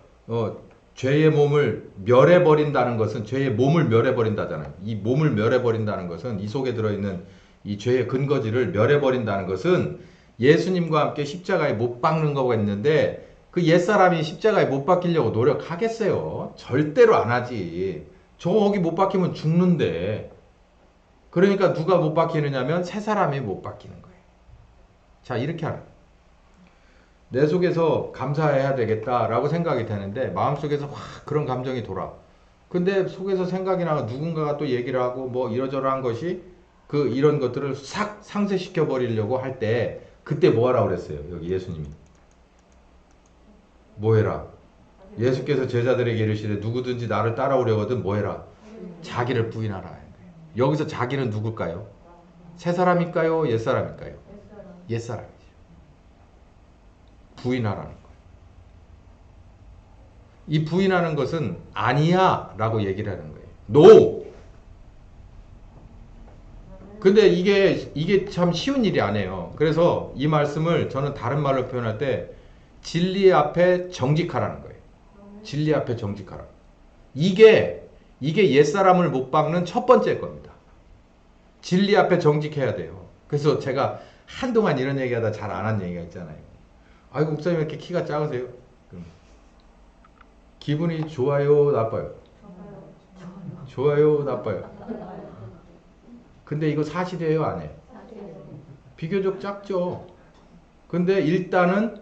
죄의 몸을 멸해버린다는 것은 죄의 몸을 멸해버린다잖아요. 이 몸을 멸해버린다는 것은 이 속에 들어있는 이 죄의 근거지를 멸해버린다는 것은 예수님과 함께 십자가에 못 박는 거가 있는데 그 옛사람이 십자가에 못 박히려고 노력하겠어요? 절대로 안 하지. 저기 못 박히면 죽는데. 그러니까 누가 못 박히느냐면 새 사람이 못 박히는 거예요. 자, 이렇게 하는 거예요. 내 속에서 감사해야 되겠다라고 생각이 되는데 마음속에서 확 그런 감정이 돌아. 근데 속에서 생각이 나고 누군가가 또 얘기를 하고 뭐 이러저러한 것이 그 이런 것들을 싹 상쇄시켜 버리려고 할 때 그때 뭐 하라고 그랬어요? 여기 예수님이. 뭐 해라? 예수께서 제자들에게 이르시되 누구든지 나를 따라오려거든 뭐 해라? 자기를 부인하라. 여기서 자기는 누굴까요? 새 사람일까요? 옛 사람일까요? 옛 사람이죠. 부인하라는 거예요. 이 부인하는 것은 아니야 라고 얘기를 하는 거예요. No! 근데 이게 참 쉬운 일이 아니에요. 그래서 이 말씀을 저는 다른 말로 표현할 때 진리 앞에 정직하라는 거예요. 진리 앞에 정직하라. 이게 옛사람을 못 박는 첫 번째 겁니다. 진리 앞에 정직해야 돼요. 그래서 제가 한동안 이런 얘기하다 잘 안 한 얘기가 있잖아요. 아이고 목사님 왜 이렇게 키가 작으세요? 기분이 좋아요, 나빠요? 좋아요, 나빠요? 근데 이거 사실이에요, 안 해요? 비교적 작죠. 근데 일단은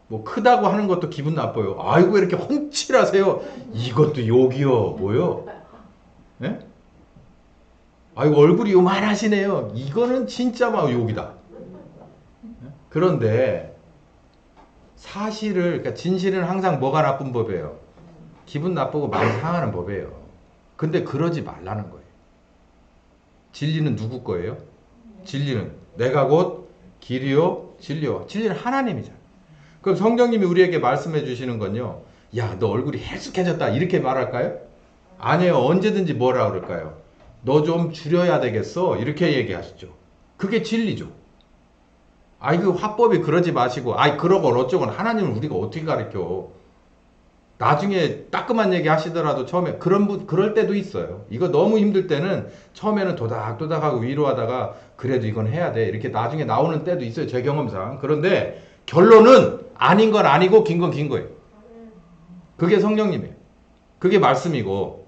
뭐 크다고 하는 것도 기분 나빠요. 아이고 왜 이렇게 훤칠하세요? 이것도 욕이요, 뭐요? 예? 아이고 얼굴이 요만하시네요. 이거는 진짜 막 욕이다. 그런데 사실을, 그러니까 진실은 항상 뭐가 나쁜 법이에요? 기분 나쁘고 마음 상하는 법이에요. 근데 그러지 말라는 거예요. 진리는 누구 거예요? 진리는 내가 곧 길이요 진리요. 진리는 하나님이잖아요. 그럼 성령님이 우리에게 말씀해 주시는 건요. 야, 너 얼굴이 해숙해졌다 이렇게 말할까요? 아니에요. 언제든지 뭐라 그럴까요? 너 좀 줄여야 되겠어 이렇게 얘기하시죠. 그게 진리죠. 아이 그 화법이 그러지 마시고 아이 그러건 어쩌건 하나님을 우리가 어떻게 가르쳐. 나중에 따끔한 얘기 하시더라도 처음에 그럴 때도 있어요. 이거 너무 힘들 때는 처음에는 도닥도닥하고 위로하다가 그래도 이건 해야 돼 이렇게 나중에 나오는 때도 있어요. 제 경험상. 그런데 결론은 아닌 건 아니고 긴 건 긴 거예요. 그게 성령님이에요. 그게 말씀이고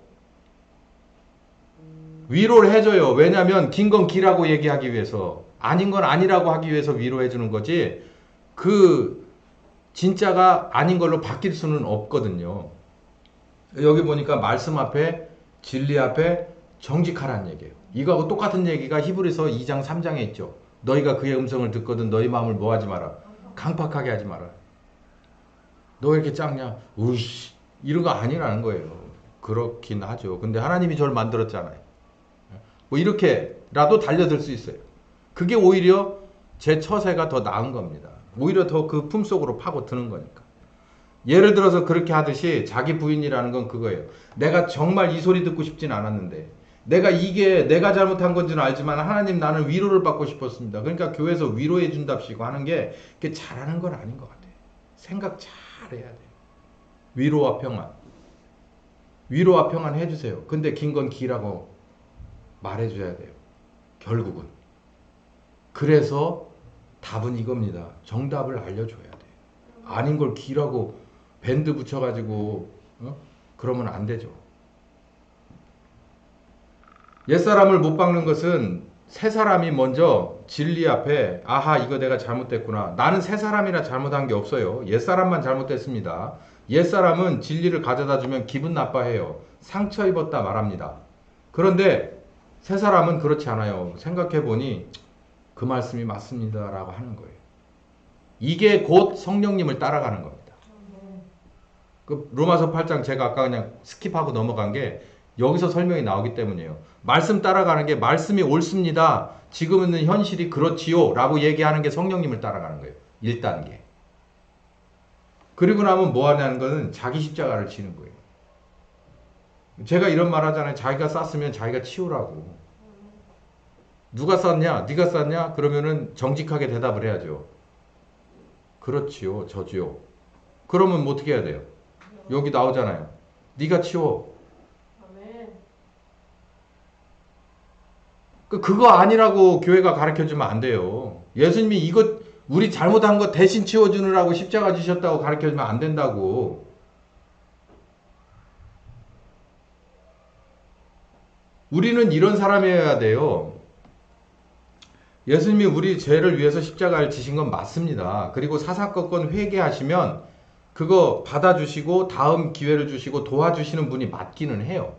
위로를 해줘요. 왜냐하면 긴 건 기라고 얘기하기 위해서 아닌 건 아니라고 하기 위해서 위로해 주는 거지 그 진짜가 아닌 걸로 바뀔 수는 없거든요. 여기 보니까 말씀 앞에 진리 앞에 정직하라는 얘기예요. 이거하고 똑같은 얘기가 히브리서 2장 3장에 있죠. 너희가 그의 음성을 듣거든 너희 마음을 뭐 하지 마라. 강팍하게 하지 마라. 너 왜 이렇게 작냐? 우씨 이런 거 아니라는 거예요. 그렇긴 하죠. 근데 하나님이 저를 만들었잖아요. 뭐 이렇게라도 달려들 수 있어요. 그게 오히려 제 처세가 더 나은 겁니다. 오히려 더 그 품속으로 파고드는 거니까. 예를 들어서 그렇게 하듯이 자기 부인이라는 건 그거예요. 내가 정말 이 소리 듣고 싶진 않았는데 내가 이게 내가 잘못한 건지는 알지만 하나님 나는 위로를 받고 싶었습니다. 그러니까 교회에서 위로해 준답시고 하는 게 그게 잘하는 건 아닌 것 같아요. 생각 잘해야 돼요. 위로와 평안. 위로와 평안 해주세요. 근데 긴 건 기라고 말해줘야 돼요. 결국은. 그래서 답은 이겁니다. 정답을 알려줘야 돼요. 아닌 걸 기라고 밴드 붙여가지고 그러면 안 되죠. 옛사람을 못 박는 것은 새 사람이 먼저 진리 앞에 아하 이거 내가 잘못됐구나. 나는 새 사람이라 잘못한 게 없어요. 옛사람만 잘못됐습니다. 옛사람은 진리를 가져다 주면 기분 나빠해요. 상처 입었다 말합니다. 그런데 새 사람은 그렇지 않아요. 생각해보니 그 말씀이 맞습니다 라고 하는 거예요. 이게 곧 성령님을 따라가는 겁니다. 그 로마서 8장 제가 아까 그냥 스킵하고 넘어간 게 여기서 설명이 나오기 때문이에요. 말씀 따라가는 게 말씀이 옳습니다. 지금 있는 현실이 그렇지요 라고 얘기하는 게 성령님을 따라가는 거예요. 1단계. 그리고 나면 뭐 하냐는 거는 자기 십자가를 지는 거예요. 제가 이런 말 하잖아요. 자기가 쌌으면 자기가 치우라고. 누가 쌌냐? 네가 쌌냐? 그러면은 정직하게 대답을 해야죠. 그렇지요. 저지요. 그러면 뭐 어떻게 해야 돼요? 여기 나오잖아요. 네가 치워. 그거 아니라고 교회가 가르쳐주면 안 돼요. 예수님이 이것 우리 잘못한 거 대신 치워주느라고 십자가 지셨다고 가르쳐주면 안 된다고. 우리는 이런 사람이어야 돼요. 예수님이 우리 죄를 위해서 십자가를 지신 건 맞습니다. 그리고 사사건건 회개하시면 그거 받아주시고 다음 기회를 주시고 도와주시는 분이 맞기는 해요.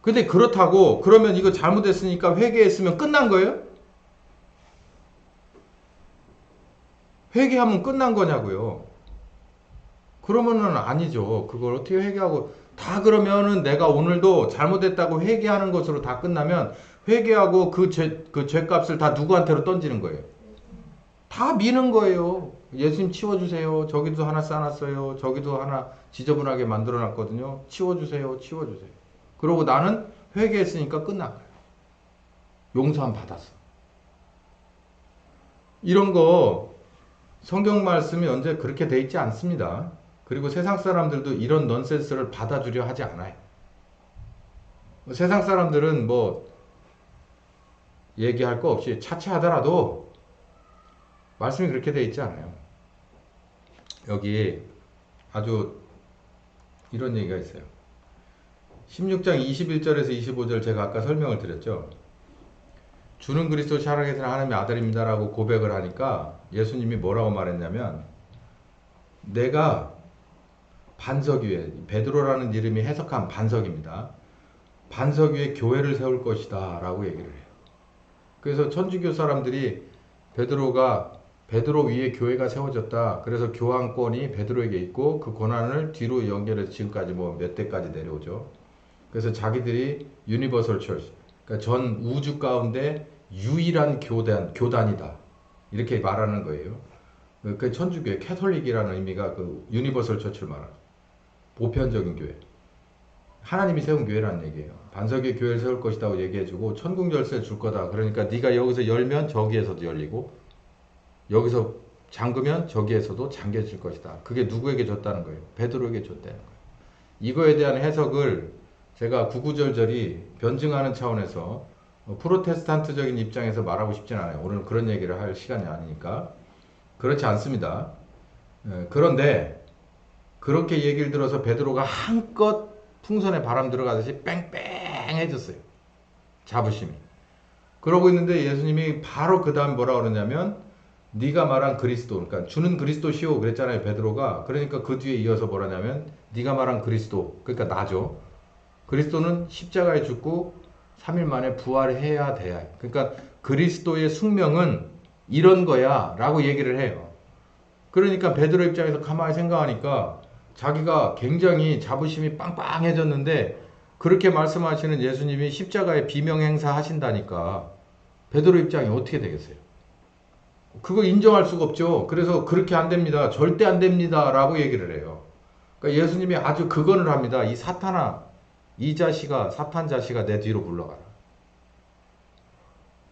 근데 그렇다고 그러면 이거 잘못했으니까 회개했으면 끝난 거예요? 회개하면 끝난 거냐고요. 그러면은 아니죠. 그걸 어떻게 회개하고 다 그러면은 내가 오늘도 잘못했다고 회개하는 것으로 다 끝나면 회개하고 그 죄값을 다 누구한테로 던지는 거예요. 다 미는 거예요. 예수님 치워주세요. 저기도 하나 쌓아놨어요. 저기도 하나 지저분하게 만들어놨거든요. 치워주세요. 치워주세요. 그러고 나는 회개했으니까 끝난 거예요. 용서함 받았어. 이런 거 성경 말씀이 언제 그렇게 돼 있지 않습니다. 그리고 세상 사람들도 이런 넌센스를 받아주려 하지 않아요. 세상 사람들은 뭐 얘기할 거 없이 차치하더라도 말씀이 그렇게 돼 있지 않아요. 여기 아주 이런 얘기가 있어요. 16장 21절에서 25절 제가 아까 설명을 드렸죠. 주는 그리스도 살아계신 하나님의 아들입니다라고 고백을 하니까 예수님이 뭐라고 말했냐면 내가 반석 위에, 베드로라는 이름이 해석한 반석입니다. 반석 위에 교회를 세울 것이다 라고 얘기를 해요. 그래서 천주교 사람들이 베드로 위에 교회가 세워졌다. 그래서 교황권이 베드로에게 있고 그 권한을 뒤로 연결해서 지금까지 뭐 몇 대까지 내려오죠. 그래서 자기들이 유니버설 처치, 그러니까 전 우주 가운데 유일한 교단이다. 이렇게 말하는 거예요. 그 천주교의 캐톨릭이라는 의미가 그 유니버설 처치를 말하는 보편적인 교회. 하나님이 세운 교회라는 얘기예요. 반석의 교회를 세울 것이라고 얘기해주고 천국 열쇠 줄 거다. 그러니까 네가 여기서 열면 저기에서도 열리고 여기서 잠그면 저기에서도 잠겨질 것이다. 그게 누구에게 줬다는 거예요? 베드로에게 줬다는 거예요. 이거에 대한 해석을 제가 구구절절히 변증하는 차원에서 프로테스탄트적인 입장에서 말하고 싶진 않아요. 오늘 그런 얘기를 할 시간이 아니니까. 그렇지 않습니다. 그런데 그렇게 얘기를 들어서 베드로가 한껏 풍선에 바람 들어가듯이 뺑뺑해졌어요. 자부심이. 그러고 있는데 예수님이 바로 그 다음 뭐라 그러냐면 네가 말한 그리스도, 그러니까 주는 그리스도시오 그랬잖아요. 베드로가. 그러니까 그 뒤에 이어서 뭐라냐면 네가 말한 그리스도, 그러니까 나죠. 그리스도는 십자가에 죽고 3일 만에 부활해야 돼야. 그러니까 그리스도의 숙명은 이런 거야 라고 얘기를 해요. 그러니까 베드로 입장에서 가만히 생각하니까 자기가 굉장히 자부심이 빵빵해졌는데 그렇게 말씀하시는 예수님이 십자가에 비명행사 하신다니까 베드로 입장이 어떻게 되겠어요? 그거 인정할 수가 없죠. 그래서 그렇게 안 됩니다. 절대 안 됩니다 라고 얘기를 해요. 그러니까 예수님이 아주 극언을 합니다. 이 사탄아, 이 자식아, 사탄 자식아 내 뒤로 물러가라.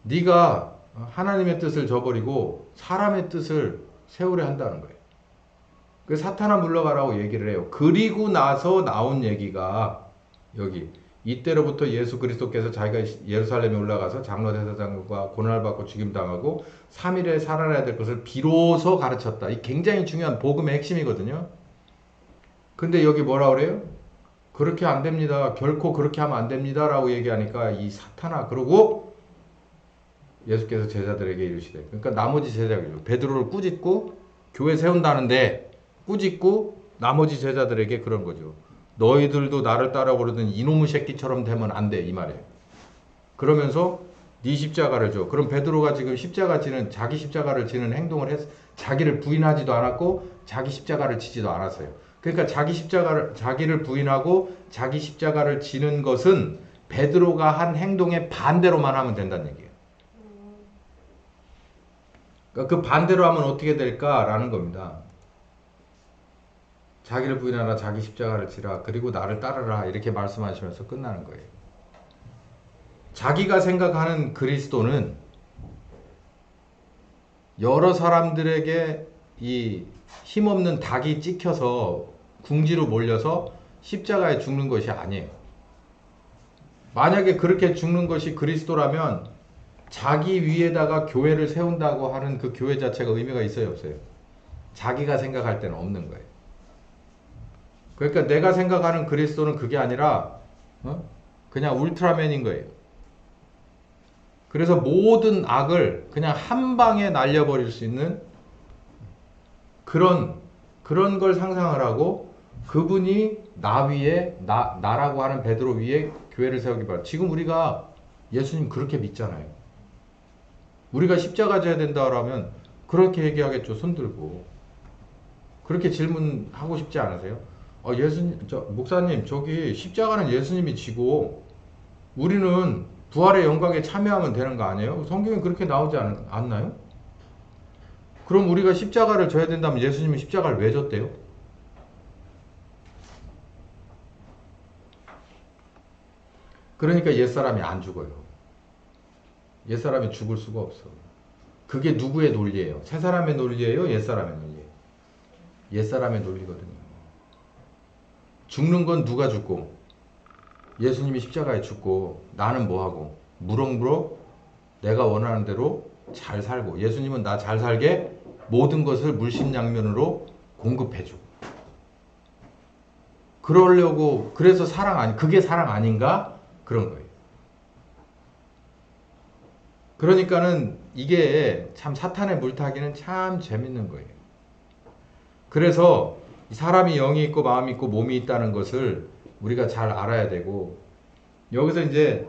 네가 하나님의 뜻을 저버리고 사람의 뜻을 세우려 한다는 거예요. 그 사탄아 물러가라고 얘기를 해요. 그리고 나서 나온 얘기가 여기 이때로부터 예수 그리스도께서 자기가 예루살렘에 올라가서 장로 대제사장과 고난을 받고 죽임당하고 3일에 살아나야 될 것을 비로소 가르쳤다. 이 굉장히 중요한 복음의 핵심이거든요. 근데 여기 뭐라 그래요? 그렇게 안 됩니다. 결코 그렇게 하면 안 됩니다. 라고 얘기하니까 이 사탄아 그러고 예수께서 제자들에게 이르시되, 그러니까 나머지 제자들 베드로를 꾸짖고 교회 세운다는데 꾸짖고 나머지 제자들에게 그런 거죠. 너희들도 나를 따라 오르는 이놈의 새끼처럼 되면 안 돼 이 말이에요. 그러면서 네 십자가를 줘. 그럼 베드로가 지금 자기 십자가를 지는 행동을 해서 자기를 부인하지도 않았고 자기 십자가를 지지도 않았어요. 그러니까 자기를 부인하고 자기 십자가를 지는 것은 베드로가 한 행동의 반대로만 하면 된다는 얘기예요. 그러니까 그 반대로 하면 어떻게 될까라는 겁니다. 자기를 부인하라, 자기 십자가를 지라, 그리고 나를 따르라 이렇게 말씀하시면서 끝나는 거예요. 자기가 생각하는 그리스도는 여러 사람들에게 이 힘없는 닭이 찍혀서 궁지로 몰려서 십자가에 죽는 것이 아니에요. 만약에 그렇게 죽는 것이 그리스도라면 자기 위에다가 교회를 세운다고 하는 그 교회 자체가 의미가 있어요, 없어요? 자기가 생각할 때는 없는 거예요. 그러니까 내가 생각하는 그리스도는 그게 아니라 그냥 울트라맨인 거예요. 그래서 모든 악을 그냥 한 방에 날려버릴 수 있는 그런 걸 상상을 하고 그분이 나 위에 나라고 하는 베드로 위에 교회를 세우기 바랍니다. 지금 우리가 예수님 그렇게 믿잖아요. 우리가 십자가 져야 된다라면 그렇게 얘기하겠죠. 손들고. 그렇게 질문하고 싶지 않으세요? 예수님, 목사님, 저기 십자가는 예수님이 지고 우리는 부활의 영광에 참여하면 되는 거 아니에요? 성경에 그렇게 나오지 않나요? 그럼 우리가 십자가를 져야 된다면 예수님이 십자가를 왜 졌대요? 그러니까 옛사람이 안 죽어요. 옛사람이 죽을 수가 없어. 그게 누구의 논리예요? 새사람의 논리예요? 옛사람의 논리예요? 옛사람의 논리거든요. 죽는 건 누가 죽고 예수님이 십자가에 죽고 나는 뭐하고 무럭무럭 내가 원하는 대로 잘 살고 예수님은 나 잘 살게 모든 것을 물심양면으로 공급해주고 그러려고 그래서 그게 사랑 아닌가? 그런 거예요. 그러니까는 이게 참 사탄의 물타기는 참 재밌는 거예요. 그래서 사람이 영이 있고 마음이 있고 몸이 있다는 것을 우리가 잘 알아야 되고 여기서 이제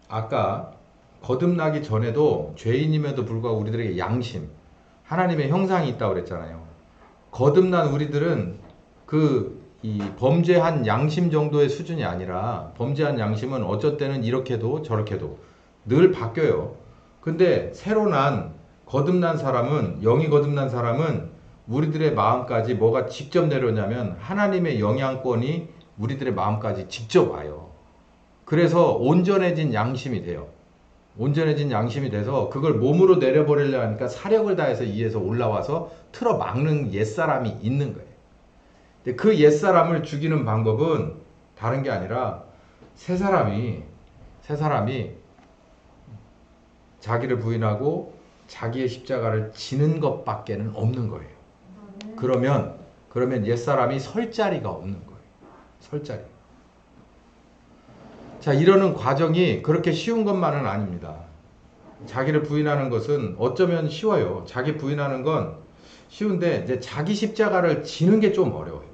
아까 거듭나기 전에도 죄인임에도 불구하고 우리들에게 양심, 하나님의 형상이 있다고 그랬잖아요. 거듭난 우리들은 이 범죄한 양심 정도의 수준이 아니라 범죄한 양심은 어쩔 때는 이렇게도 저렇게도 늘 바뀌어요. 근데 새로 거듭난 사람은 영이 거듭난 사람은 우리들의 마음까지 뭐가 직접 내려오냐면 하나님의 영향권이 우리들의 마음까지 직접 와요. 그래서 온전해진 양심이 돼요. 온전해진 양심이 돼서 그걸 몸으로 내려버리려 하니까 사력을 다해서 이에서 올라와서 틀어 막는 옛사람이 있는 거예요. 근데 그 옛사람을 죽이는 방법은 다른 게 아니라 새 사람이 자기를 부인하고 자기의 십자가를 지는 것밖에는 없는 거예요. 그러면 옛사람이 설 자리가 없는 거예요. 설 자리. 자, 이러는 과정이 그렇게 쉬운 것만은 아닙니다. 자기를 부인하는 것은 어쩌면 쉬워요. 자기 부인하는 건 쉬운데 이제 자기 십자가를 지는 게 좀 어려워요.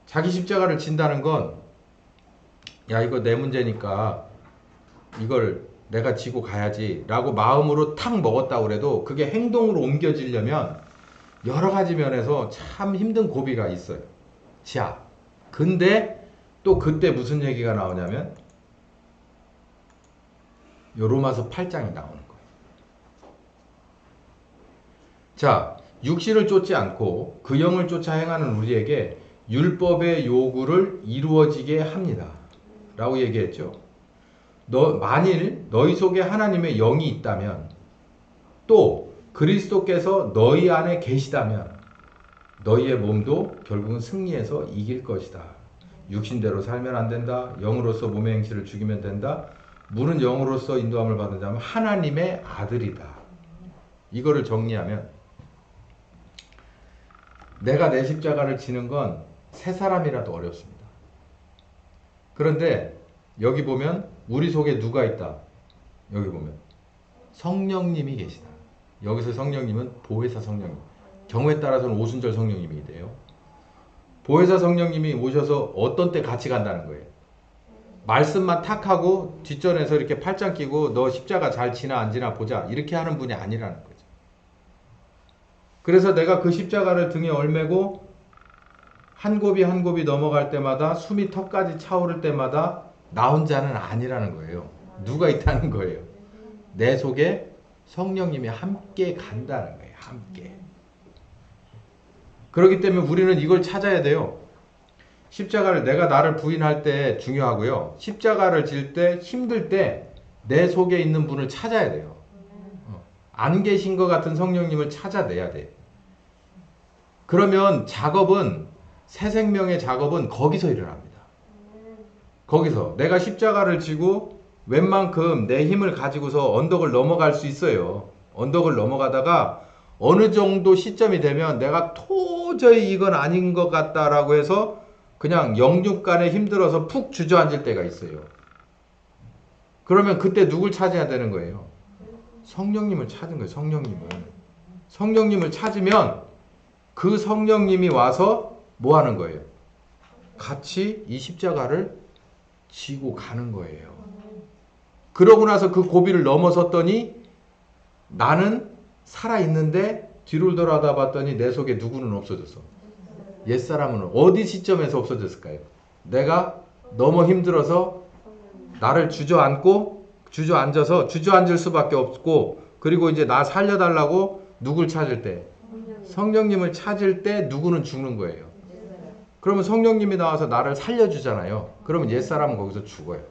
자기 십자가를 진다는 건 이거 내 문제니까 이걸 내가 지고 가야지 라고 마음으로 탁 먹었다고 그래도 그게 행동으로 옮겨지려면 여러 가지 면에서 참 힘든 고비가 있어요. 자, 근데 또 그때 무슨 얘기가 나오냐면 요 로마서 8장이 나오는 거예요. 자, 육신을 쫓지 않고 그 영을 쫓아 행하는 우리에게 율법의 요구를 이루어지게 합니다. 라고 얘기했죠. 만일 너희 속에 하나님의 영이 있다면 또 그리스도께서 너희 안에 계시다면 너희의 몸도 결국은 승리해서 이길 것이다. 육신대로 살면 안 된다. 영으로서 몸의 행실을 죽이면 된다. 무는 영으로서 인도함을 받는 자면 하나님의 아들이다. 이거를 정리하면 내가 내 십자가를 지는 건 새 사람이라도 어렵습니다. 그런데 여기 보면 우리 속에 누가 있다. 여기 보면 성령님이 계시다. 여기서 성령님은 보혜사 성령님. 경우에 따라서는 오순절 성령님이 돼요. 보혜사 성령님이 오셔서 어떤 때 같이 간다는 거예요. 말씀만 탁 하고 뒷전에서 이렇게 팔짱 끼고 너 십자가 잘 지나 안 지나 보자 이렇게 하는 분이 아니라는 거죠. 그래서 내가 그 십자가를 등에 얼매고 한 곱이 한 곱이 넘어갈 때마다 숨이 턱까지 차오를 때마다 나 혼자는 아니라는 거예요. 누가 있다는 거예요. 내 속에 성령님이 함께 간다는 거예요. 함께. 그렇기 때문에 우리는 이걸 찾아야 돼요. 십자가를 내가 나를 부인할 때 중요하고요. 십자가를 질 때 힘들 때 내 속에 있는 분을 찾아야 돼요. 안 계신 것 같은 성령님을 찾아내야 돼. 그러면 새 생명의 작업은 거기서 일어납니다. 거기서 내가 십자가를 지고 웬만큼 내 힘을 가지고서 언덕을 넘어갈 수 있어요. 언덕을 넘어가다가 어느 정도 시점이 되면 내가 도저히 이건 아닌 것 같다라고 해서 그냥 영육간에 힘들어서 푹 주저앉을 때가 있어요. 그러면 그때 누굴 찾아야 되는 거예요? 성령님을 찾은 거예요. 성령님을. 성령님을 찾으면 그 성령님이 와서 뭐 하는 거예요? 같이 이 십자가를 지고 가는 거예요. 그러고 나서 그 고비를 넘어섰더니 나는 살아있는데 뒤를 돌아다 봤더니 내 속에 누구는 없어졌어? 옛사람은 어디 시점에서 없어졌을까요? 내가 너무 힘들어서 나를 주저앉아서 주저앉을 수밖에 없고, 그리고 이제 나 살려달라고 누굴 찾을 때? 성령님을 찾을 때 누구는 죽는 거예요. 그러면 성령님이 나와서 나를 살려주잖아요. 그러면 옛사람은 거기서 죽어요.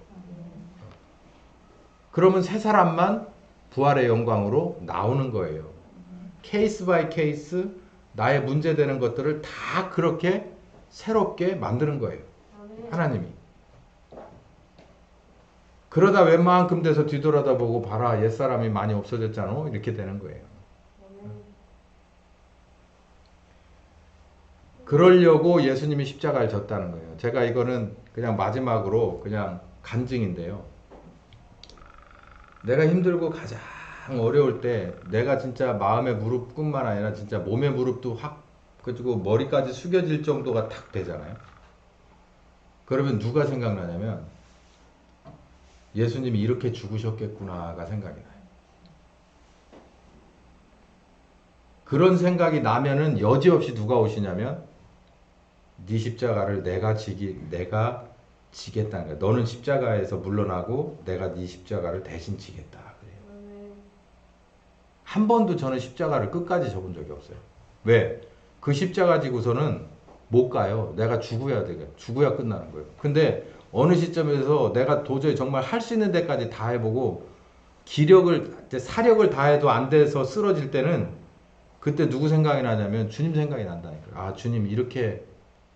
그러면 새 사람만 부활의 영광으로 나오는 거예요. 케이스 바이 케이스 나의 문제되는 것들을 다 그렇게 새롭게 만드는 거예요. 하나님이. 그러다 웬만큼 돼서 뒤돌아다 보고 봐라, 옛사람이 많이 없어졌잖아, 이렇게 되는 거예요. 그러려고 예수님이 십자가를 졌다는 거예요. 제가 이거는 그냥 마지막으로 그냥 간증인데요. 내가 힘들고 가장 어려울 때 내가 진짜 마음의 무릎뿐만 아니라 진짜 몸의 무릎도 확, 그리고 머리까지 숙여질 정도가 탁 되잖아요. 그러면 누가 생각나냐면 예수님이 이렇게 죽으셨겠구나가 생각이 나요. 그런 생각이 나면은 여지없이 누가 오시냐면 네 십자가를 내가 지겠다는 거야. 너는 십자가에서 물러나고 내가 네 십자가를 대신 지겠다. 그래요. 한 번도 저는 십자가를 끝까지 접은 적이 없어요. 왜? 그 십자가 지고서는 못 가요. 내가 죽어야 되게. 죽어야 끝나는 거예요. 근데 어느 시점에서 내가 도저히 정말 할 수 있는 데까지 다 해보고 사력을 다해도 안 돼서 쓰러질 때는 그때 누구 생각이 나냐면 주님 생각이 난다니까요. 아, 주님 이렇게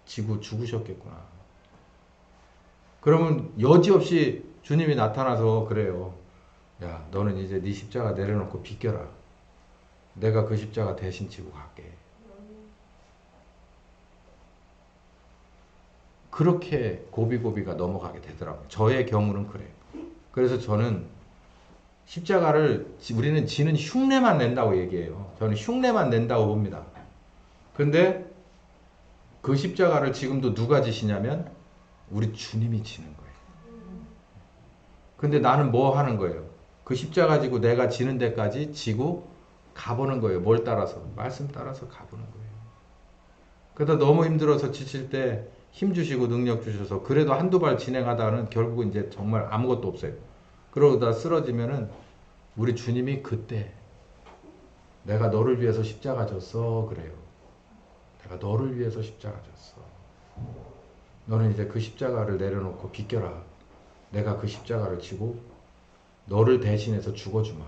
지고 죽으셨겠구나. 그러면 여지없이 주님이 나타나서 그래요. 야, 너는 이제 네 십자가 내려놓고 비껴라. 내가 그 십자가 대신 지고 갈게. 그렇게 고비고비가 넘어가게 되더라고요. 저의 경우는 그래요. 그래서 저는 우리는 지는 흉내만 낸다고 얘기해요. 저는 흉내만 낸다고 봅니다. 근데 그 십자가를 지금도 누가 지시냐면 우리 주님이 지는 거예요. 근데 나는 뭐 하는 거예요? 그 십자가 지고 내가 지는 데까지 지고 가보는 거예요. 뭘 따라서? 말씀 따라서 가보는 거예요. 그러다 너무 힘들어서 지칠 때 힘 주시고 능력 주셔서 그래도 한두 발 진행하다는 결국은 이제 정말 아무것도 없어요. 그러다 쓰러지면은 우리 주님이 그때 내가 너를 위해서 십자가 졌어 그래요. 내가 너를 위해서 십자가 졌어. 너는 이제 그 십자가를 내려놓고 비껴라. 내가 그 십자가를 지고 너를 대신해서 죽어주마.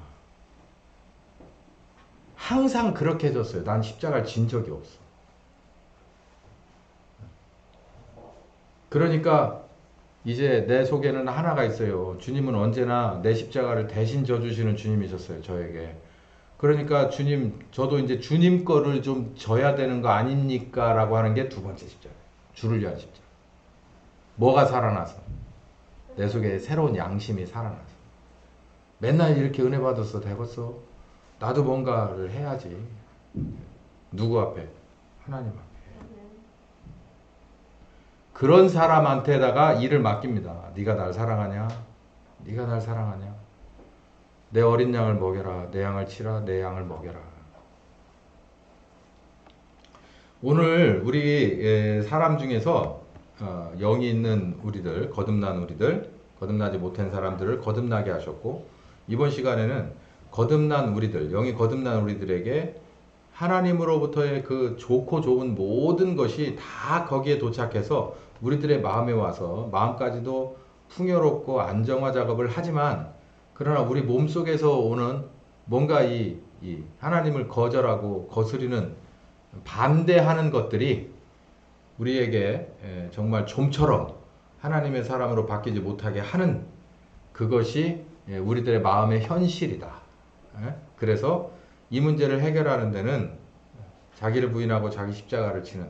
항상 그렇게 해줬어요. 난 십자가를 진 적이 없어. 그러니까 이제 내 속에는 하나가 있어요. 주님은 언제나 내 십자가를 대신 져주시는 주님이셨어요. 저에게. 그러니까 저도 이제 주님 거를 좀 져야 되는 거 아닙니까? 라고 하는 게 두 번째 십자가. 주를 위한 십자가. 뭐가 살아나서? 내 속에 새로운 양심이 살아나서. 맨날 이렇게 은혜 받았어. 되겠어. 나도 뭔가를 해야지. 누구 앞에? 하나님 앞에. 그런 사람한테다가 일을 맡깁니다. 네가 날 사랑하냐? 네가 날 사랑하냐? 내 어린 양을 먹여라. 내 양을 치라. 내 양을 먹여라. 오늘 우리 사람 중에서 영이 있는 우리들, 거듭난 우리들, 거듭나지 못한 사람들을 거듭나게 하셨고, 이번 시간에는 거듭난 우리들, 영이 거듭난 우리들에게 하나님으로부터의 그 좋고 좋은 모든 것이 다 거기에 도착해서 우리들의 마음에 와서 마음까지도 풍요롭고 안정화 작업을 하지만, 그러나 우리 몸속에서 오는 뭔가 이 하나님을 거절하고 거스리는 반대하는 것들이 우리에게 정말 좀처럼 하나님의 사람으로 바뀌지 못하게 하는 그것이 우리들의 마음의 현실이다. 그래서 이 문제를 해결하는 데는 자기를 부인하고 자기 십자가를 지는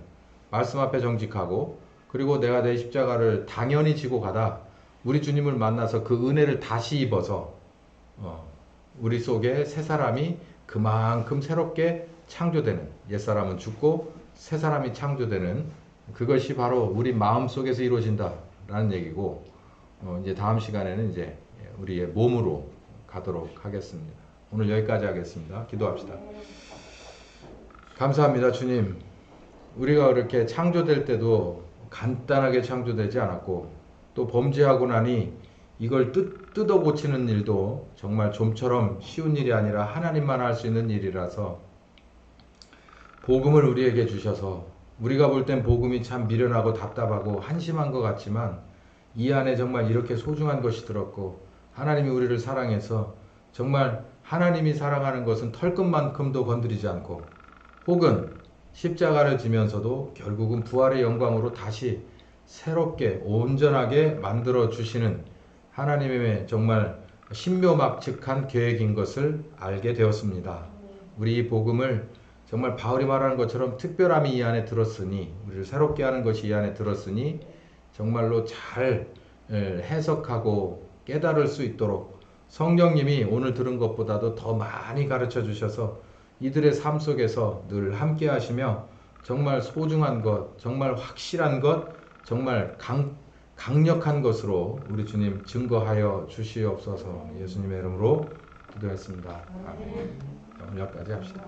말씀 앞에 정직하고 그리고 내가 내 십자가를 당연히 지고 가다 우리 주님을 만나서 그 은혜를 다시 입어서 우리 속에 새 사람이 그만큼 새롭게 창조되는 옛사람은 죽고 새 사람이 창조되는 그것이 바로 우리 마음 속에서 이루어진다라는 얘기고 이제 다음 시간에는 이제 우리의 몸으로 가도록 하겠습니다. 오늘 여기까지 하겠습니다. 기도합시다. 감사합니다, 주님. 우리가 그렇게 창조될 때도 간단하게 창조되지 않았고 또 범죄하고 나니 이걸 뜯어 고치는 일도 정말 좀처럼 쉬운 일이 아니라 하나님만 할 수 있는 일이라서 복음을 우리에게 주셔서 우리가 볼 땐 복음이 참 미련하고 답답하고 한심한 것 같지만 이 안에 정말 이렇게 소중한 것이 들었고 하나님이 우리를 사랑해서 정말 하나님이 사랑하는 것은 털끝만큼도 건드리지 않고 혹은 십자가를 지면서도 결국은 부활의 영광으로 다시 새롭게 온전하게 만들어 주시는 하나님의 정말 신묘막측한 계획인 것을 알게 되었습니다. 우리 이 복음을 정말 바울이 말하는 것처럼 특별함이 이 안에 들었으니 우리를 새롭게 하는 것이 이 안에 들었으니 정말로 잘 해석하고 깨달을 수 있도록 성령님이 오늘 들은 것보다도 더 많이 가르쳐 주셔서 이들의 삶 속에서 늘 함께 하시며 정말 소중한 것, 정말 확실한 것, 정말 강력한 것으로 우리 주님 증거하여 주시옵소서. 예수님의 이름으로 기도했습니다. 아멘. 오늘 여기까지 합시다.